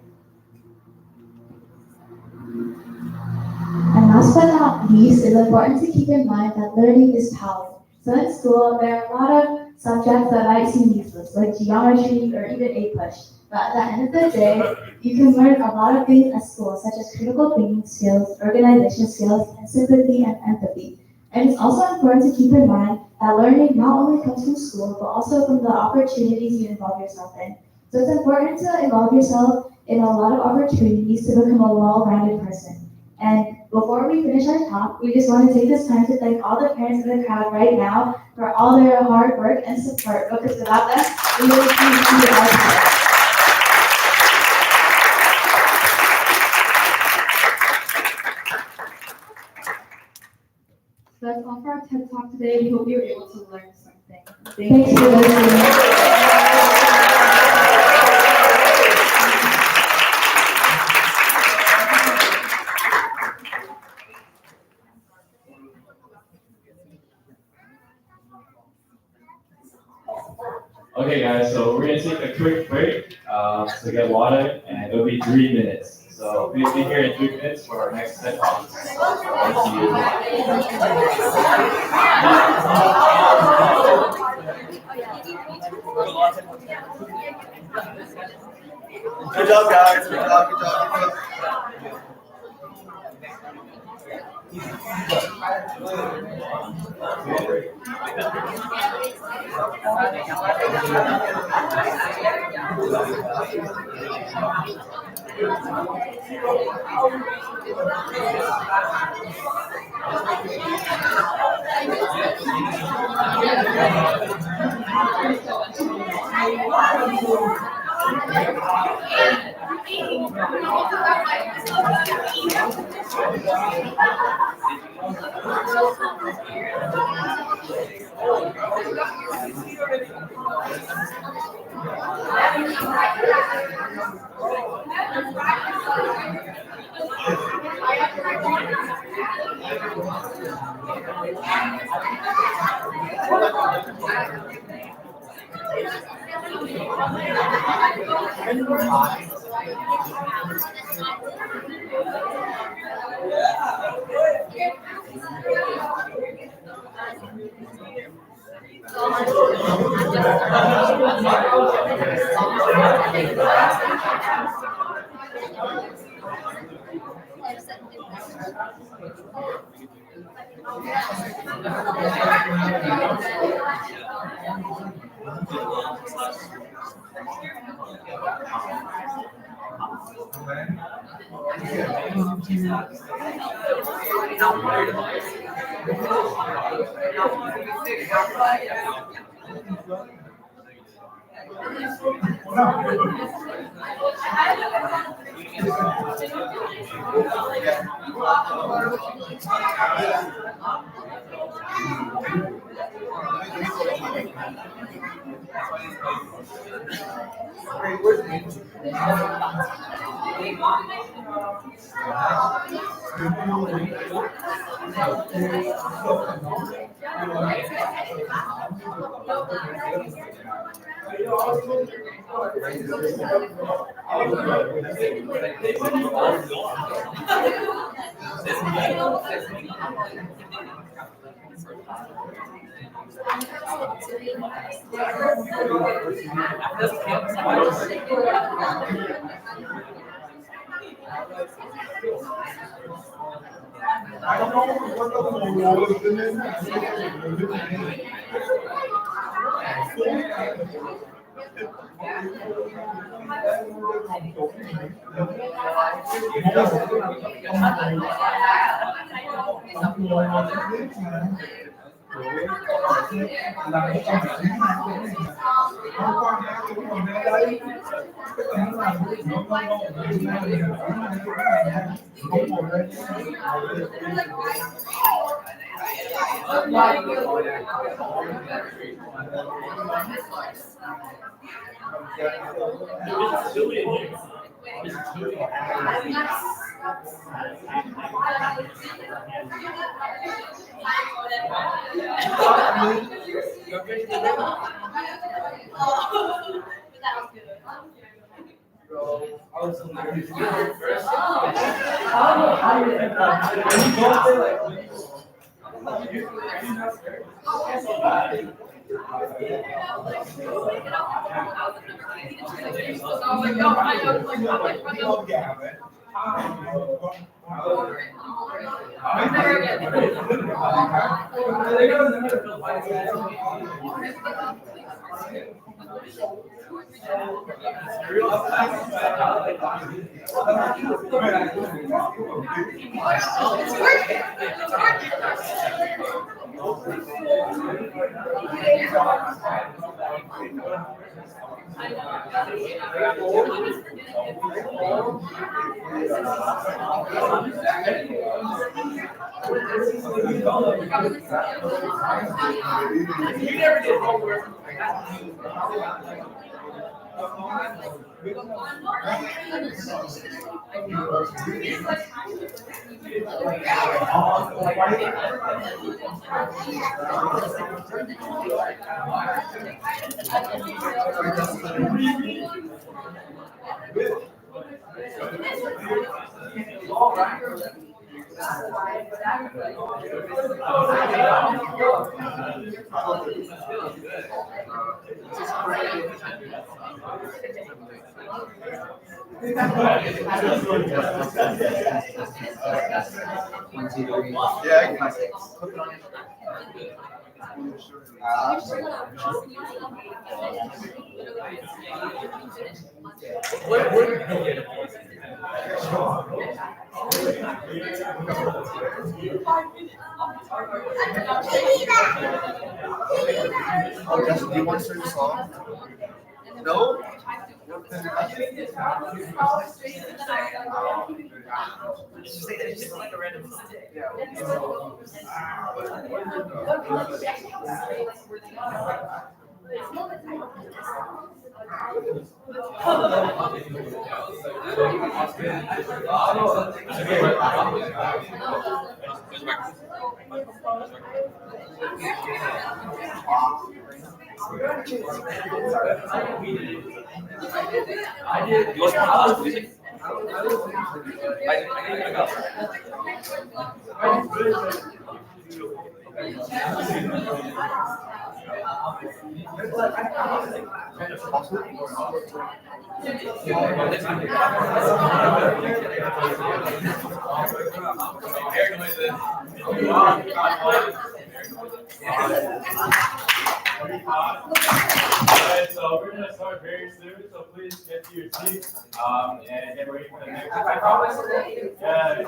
And last but not least, it's important to keep in mind that learning is power. So in school, there are a lot of subjects that might seem useless, like geometry or even A-push. But at the end of the day, you can learn a lot of things at school, such as critical thinking skills, organization skills, and sympathy and empathy. And it's also important to keep in mind that learning not only comes from school, but also from the opportunities you involve yourself in. So it's important to involve yourself in a lot of opportunities to become a well-rounded person. And before we finish our talk, we just want to take this time to thank all the parents in the crowd right now for all their hard work and support, because without them, we really couldn't see our parents. So that's all for our TED Talk today. We hope you were able to learn something. Thanks for listening. Okay, guys, so we're gonna take a quick break to get water, and it'll be 3 minutes. So please be here in 3 minutes for our next TED Talk. Thank Good job, guys. Good job, good job, good job. Oh, Justin, do you want to start the song? No? Alright, so we're gonna start very soon, so please get to your seats, and get ready for the next. I promise. Yeah.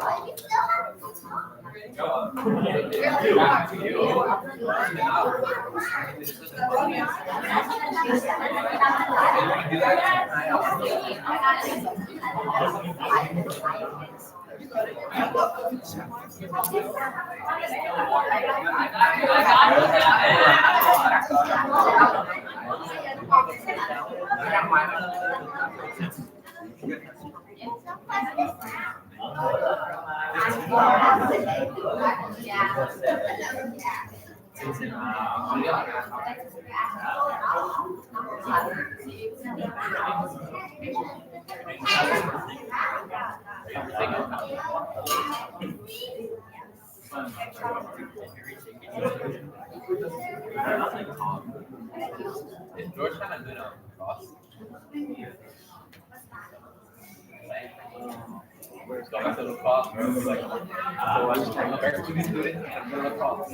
Is George kind of good on cross? Where's going to the cross? Where it's like, so I just trying to back to be doing and go to the cross.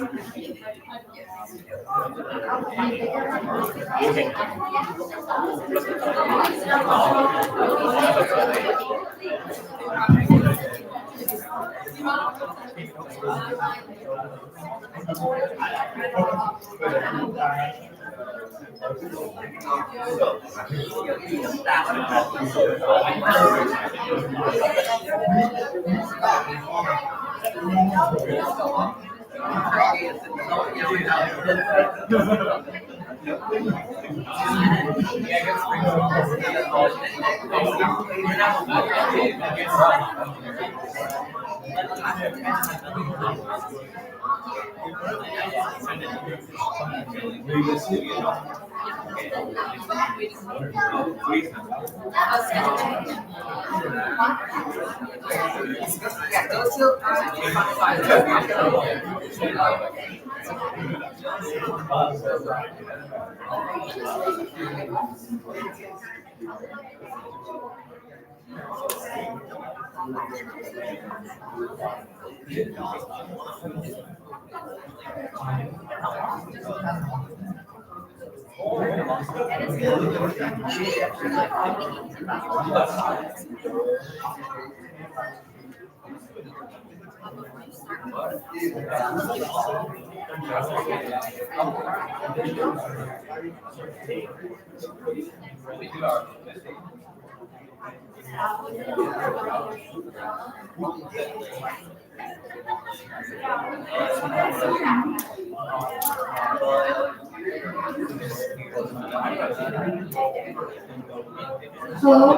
Hello?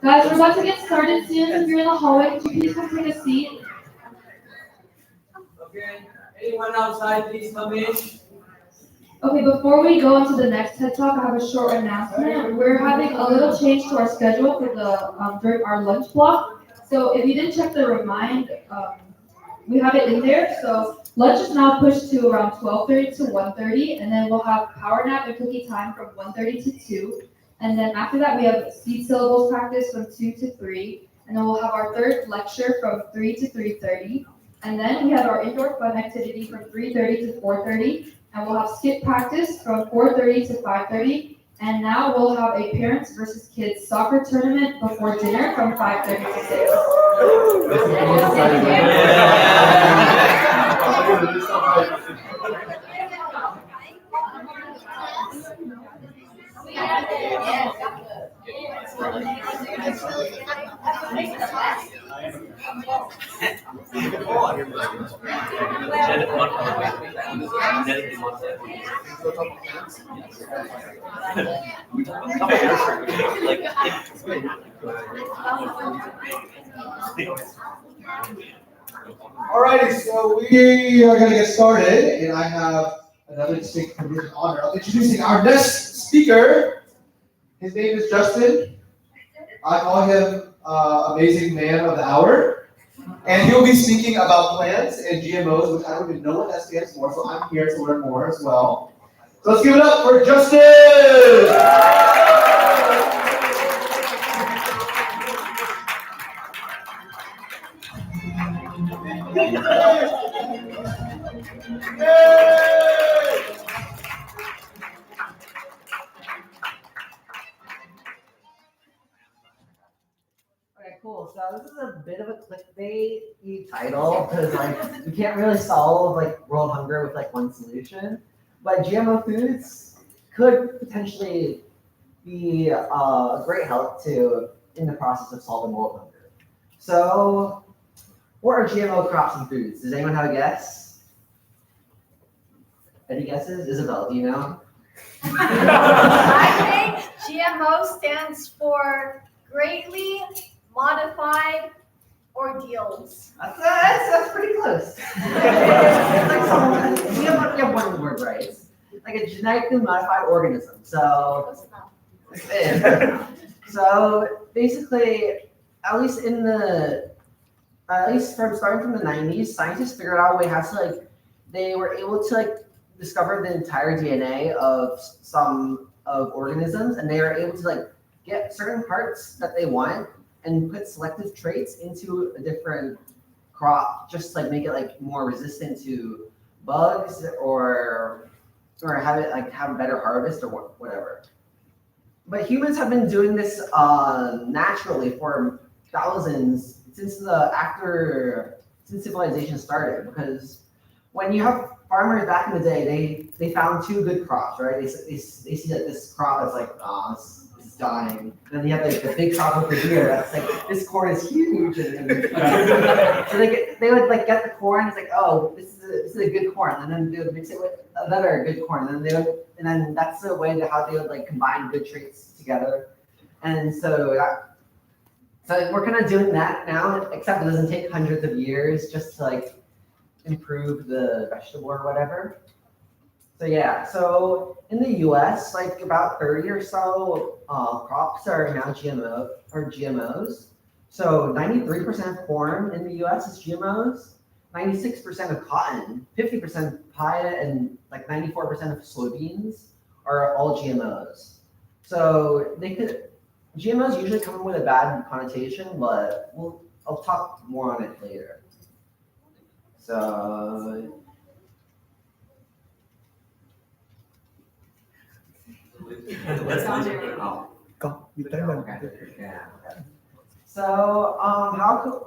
Guys, we're about to get started soon. If you're in the hallway, could you please come take a seat? Okay, anyone outside, please come in. Okay, before we go into the next TED Talk, I have a short announcement. We're having a little change to our schedule for the during our lunch block. So if you didn't check the remind, we have it in there. So lunch is now pushed to around 12:30 to 1:30, and then we'll have power nap and cookie time from 1:30 to 2. And then after that, we have seed syllables practice from 2 to 3. And then we'll have our third lecture from 3 to 3:30. And then we have our indoor fun activity from 3:30 to 4:30. And we'll have skip practice from 4:30 to 5:30. And now we'll have a parents versus kids soccer tournament before dinner from 5:30 to 6. Alrighty, so we are going to get started, and I have another distinct privilege and honor of introducing our next speaker. His name is Justin. I call him Amazing Man of the Hour, and he'll be speaking about plants and GMOs, which I don't even know what that stands for, so I'm here to learn more as well. So let's give it up for Justin! clickbaity title because like you can't really solve like world hunger with like one solution. But GMO foods could potentially be a great help to in the process of solving world hunger. So, what are GMO crops and foods? Does anyone have a guess? Any guesses? Isabel, do you know? I think GMO stands for greatly modified ordeals. That's pretty close. You have one word right. It's like a genetically modified organism. So, so basically, at least from starting from the 90s, scientists figured out a way how to like, they were able to like discover the entire DNA of some of organisms, and they are able to like get certain parts that they want and put selective traits into a different crop, just to, like make it like more resistant to bugs or have it like have a better harvest or whatever. But humans have been doing this naturally for thousands since civilization started. Because when you have farmers back in the day, they found two good crops, right? They see that this crop is like, this is dying. And then you have like the big crop over here that's like, this corn is huge. And so they would like get the corn. It's like, oh, this is a good corn, and then they would mix it with another good corn, and then that's the way to how they would like combine good traits together. And so we're kind of doing that now, except it doesn't take hundreds of years just to like improve the vegetable or whatever. So yeah, so in the US, like about 30 or so crops are now GMOs. So 93% of corn in the US is GMOs, 96% of cotton, 50% of papaya, and like 94% of soybeans are all GMOs. So GMOs usually come with a bad connotation, but I'll talk more on it later. So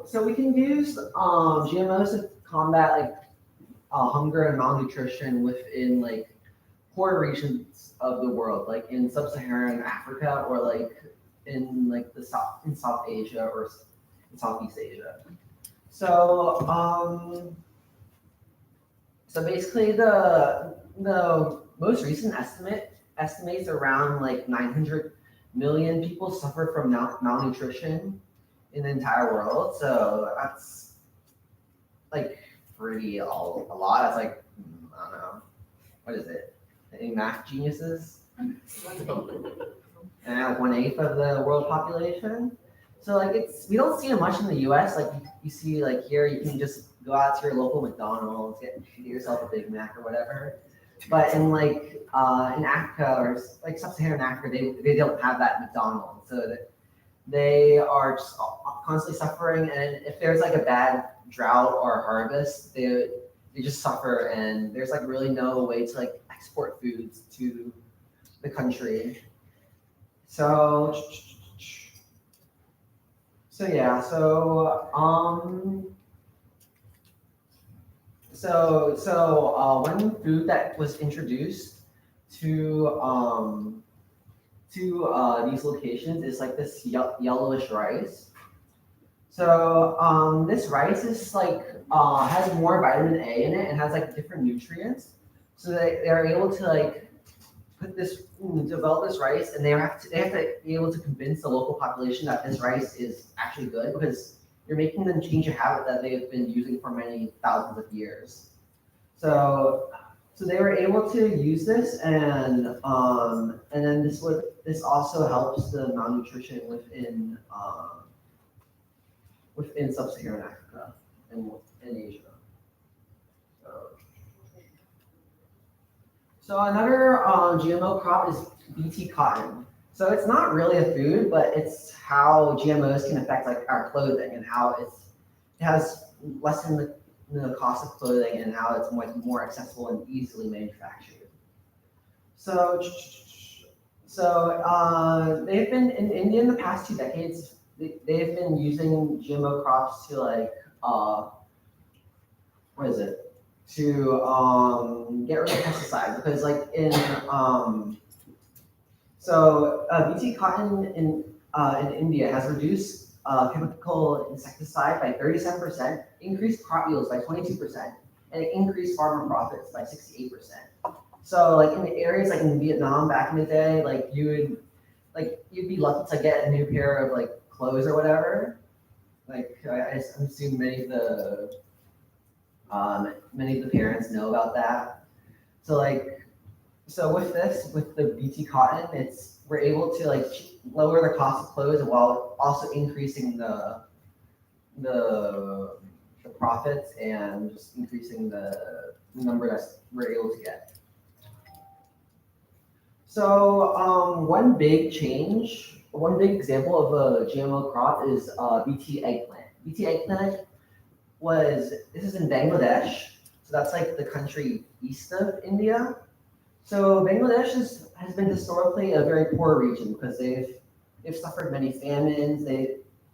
So we can use GMOs to combat like hunger and malnutrition within like poor regions of the world, like in sub-Saharan Africa or like in like South Asia or in Southeast Asia. So so basically the most recent estimates around like 900 million people suffer from malnutrition in the entire world. So that's like pretty a lot. That's like, I don't know, what is it? Any math geniuses? And like 1/8 of the world population. So like we don't see it much in the US. Like you see like here, you can just go out to your local McDonald's, get yourself a Big Mac or whatever. But in like in Africa or like sub-Saharan Africa, they don't have that McDonald's, so that they are just constantly suffering. And if there's like a bad drought or harvest, they just suffer, and there's like really no way to like export foods to the country. So yeah, so one food that was introduced to these locations is like this yellowish rice. So this rice is like has more vitamin A in it and has like different nutrients. So they're able to like develop this rice, and they have to be able to convince the local population that this rice is actually good, because you're making them change a habit that they have been using for many thousands of years. So they were able to use this, and then this also helps the malnutrition within sub-Saharan Africa and Asia. So another GMO crop is BT cotton. So it's not really a food, but it's how GMOs can affect like our clothing, and how it has lessened the cost of clothing, and how it's more accessible and easily manufactured. So they've been in India in the past 2 decades. They've been using GMO crops to like what is it? To get rid of pesticides, because like in BT cotton in India has reduced chemical insecticide by 37%, increased crop yields by 22%, and it increased farmer profits by 68%. So like in the areas like in Vietnam back in the day, like you'd be lucky to get a new pair of like clothes or whatever. Like I assume many of the parents know about that. So with the BT cotton, we're able to like lower the cost of clothes while also increasing the profits and just increasing the number that we're able to get. So one big example of a GMO crop is BT eggplant. BT eggplant this is in Bangladesh, so that's like the country east of India. So Bangladesh has been historically a very poor region because they've suffered many famines.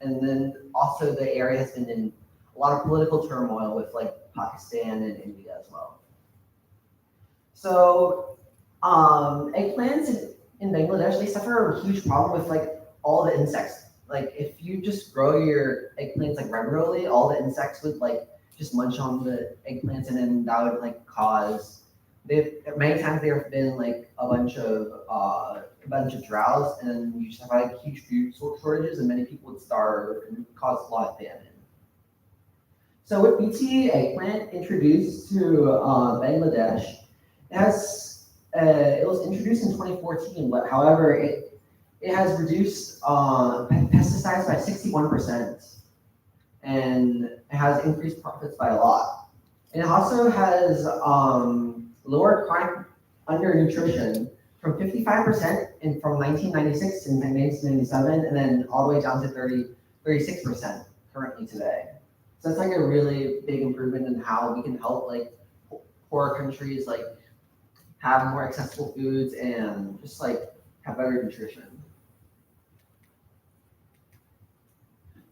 And then also the area has been in a lot of political turmoil with like Pakistan and India as well. So eggplants in Bangladesh, they suffer a huge problem with like all the insects. Like if you just grow your eggplants like regularly, all the insects would like just munch on the eggplants, and then that would like cause. Many times there have been like a bunch of droughts, and you just have like huge food shortages, and many people would starve and cause a lot of famine. So with BT eggplant introduced to Bangladesh, it was introduced in 2014, but however it has reduced pesticides by 61%, and it has increased profits by a lot. And it also has lowered chronic undernutrition from 55% from 1996 to 1997, and then all the way down to 36% currently today. So that's like a really big improvement in how we can help like poorer countries like have more accessible foods and just like have better nutrition.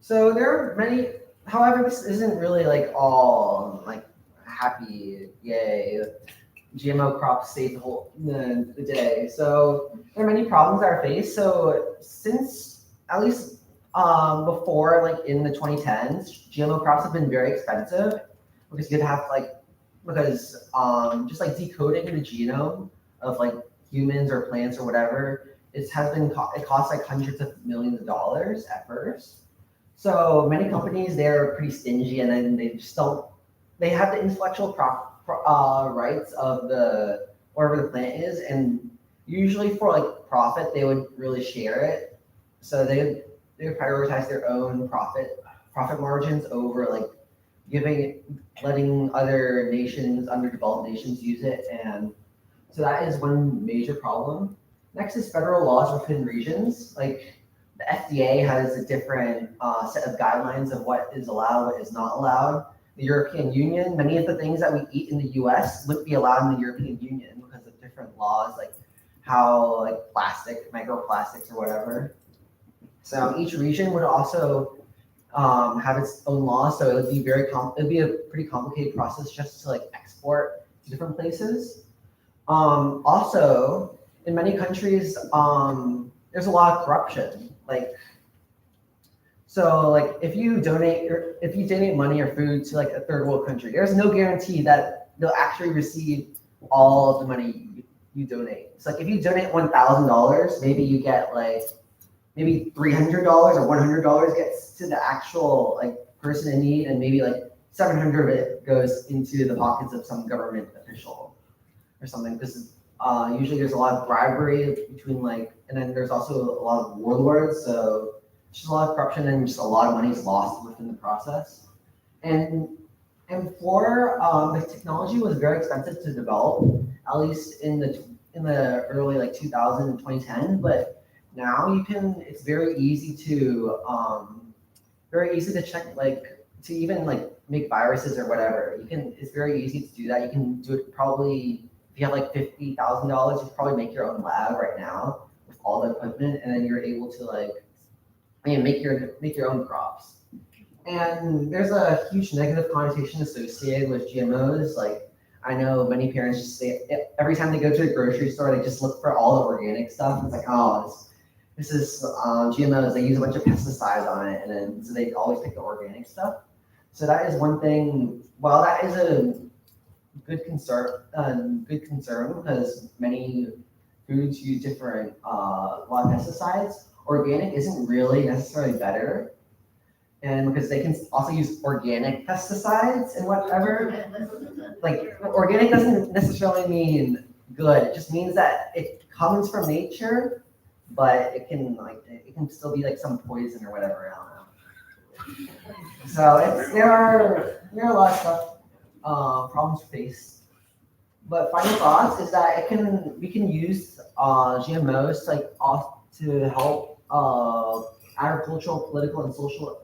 So there are many, however, this isn't really like all like happy, yay, GMO crops save the day. So there are many problems that are faced. So since at least before like in the 2010s, GMO crops have been very expensive because you'd have just like decoding the genome of like humans or plants or whatever, it costs like hundreds of millions of dollars at first. So many companies, they're pretty stingy, and then they have the intellectual rights of wherever the plant is, and usually for like profit, they would really share it. So they would prioritize their own profit margins over like letting other nations, underdeveloped nations use it. And so that is one major problem. Next is federal laws within regions. Like the FDA has a different set of guidelines of what is allowed, what is not allowed. The European Union, many of the things that we eat in the US wouldn't be allowed in the European Union because of different laws, like how like microplastics or whatever. So each region would also have its own laws, so it'd be a pretty complicated process just to like export to different places. Also, in many countries, there's a lot of corruption. If you donate money or food to like a third world country, there's no guarantee that they'll actually receive all of the money you donate. It's like if you donate $1,000, maybe you get like maybe $300 or $100 gets to the actual like person in need, and maybe like 700 of it goes into the pockets of some government official or something. Because usually there's a lot of bribery between and then there's also a lot of warlords. So just a lot of corruption, and just a lot of money is lost within the process. And before the technology was very expensive to develop, at least in the early 2000 and 2010, but now it's very easy to check, to even make viruses or whatever. It's very easy to do that. You can do it probably, if you have $50,000, you can probably make your own lab right now with all the equipment, and then you're able to make your own crops. And there's a huge negative connotation associated with GMOs. Like, I know many parents just say every time they go to a grocery store, they just look for all the organic stuff. It's like, oh, this is GMOs. They use a bunch of pesticides on it, and then so they always pick the organic stuff. So that is one thing. While that is a good concern because many foods use different a lot of pesticides. Organic isn't really necessarily better, and because they can also use organic pesticides and whatever. Like, organic doesn't necessarily mean good. It just means that it comes from nature, but it can still be like some poison or whatever. I don't know. So there are a lot of stuff, problems faced. But final thoughts is that we can use GMOs to help agricultural, political, and social,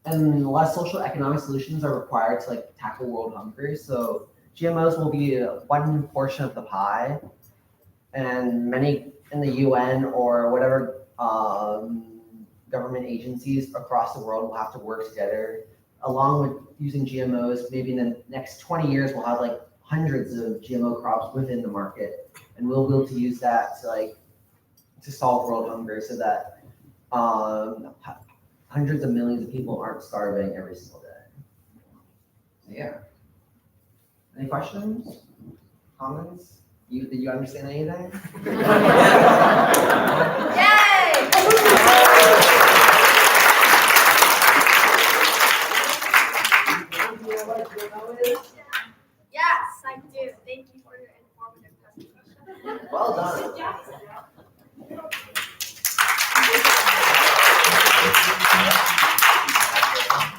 and less social economic solutions are required to tackle world hunger. So GMOs will be one portion of the pie, and many in the UN or whatever government agencies across the world will have to work together, along with using GMOs. Maybe in the next 20 years, we'll have hundreds of GMO crops within the market, and we'll be able to use that to solve world hunger, so that hundreds of millions of people aren't starving every single day. So yeah. Any questions? Comments? Did you understand anything? Yay! Yes, I do. Thank you for your informative presentation. Well done.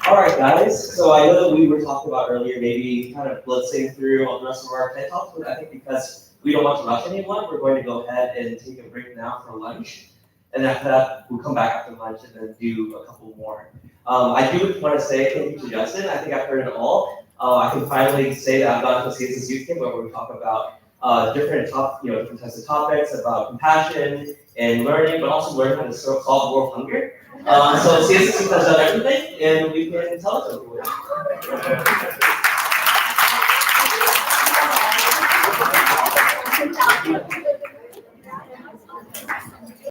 All right, guys. So I know that we were talking about earlier, maybe kind of blitzing through on the rest of our TED Talks, but I think because we don't want to rush anyone, we're going to go ahead and take a break now for lunch. And after that, we'll come back after lunch and then do a couple more. I do want to say thank you to Justin. I think I've heard it all. I can finally say that I've gone to a CSS Youth Group where we talk about different types of topics about compassion and learning, but also learning how to solve world hunger. So CSS Youth has done everything, and we can tell it to everyone.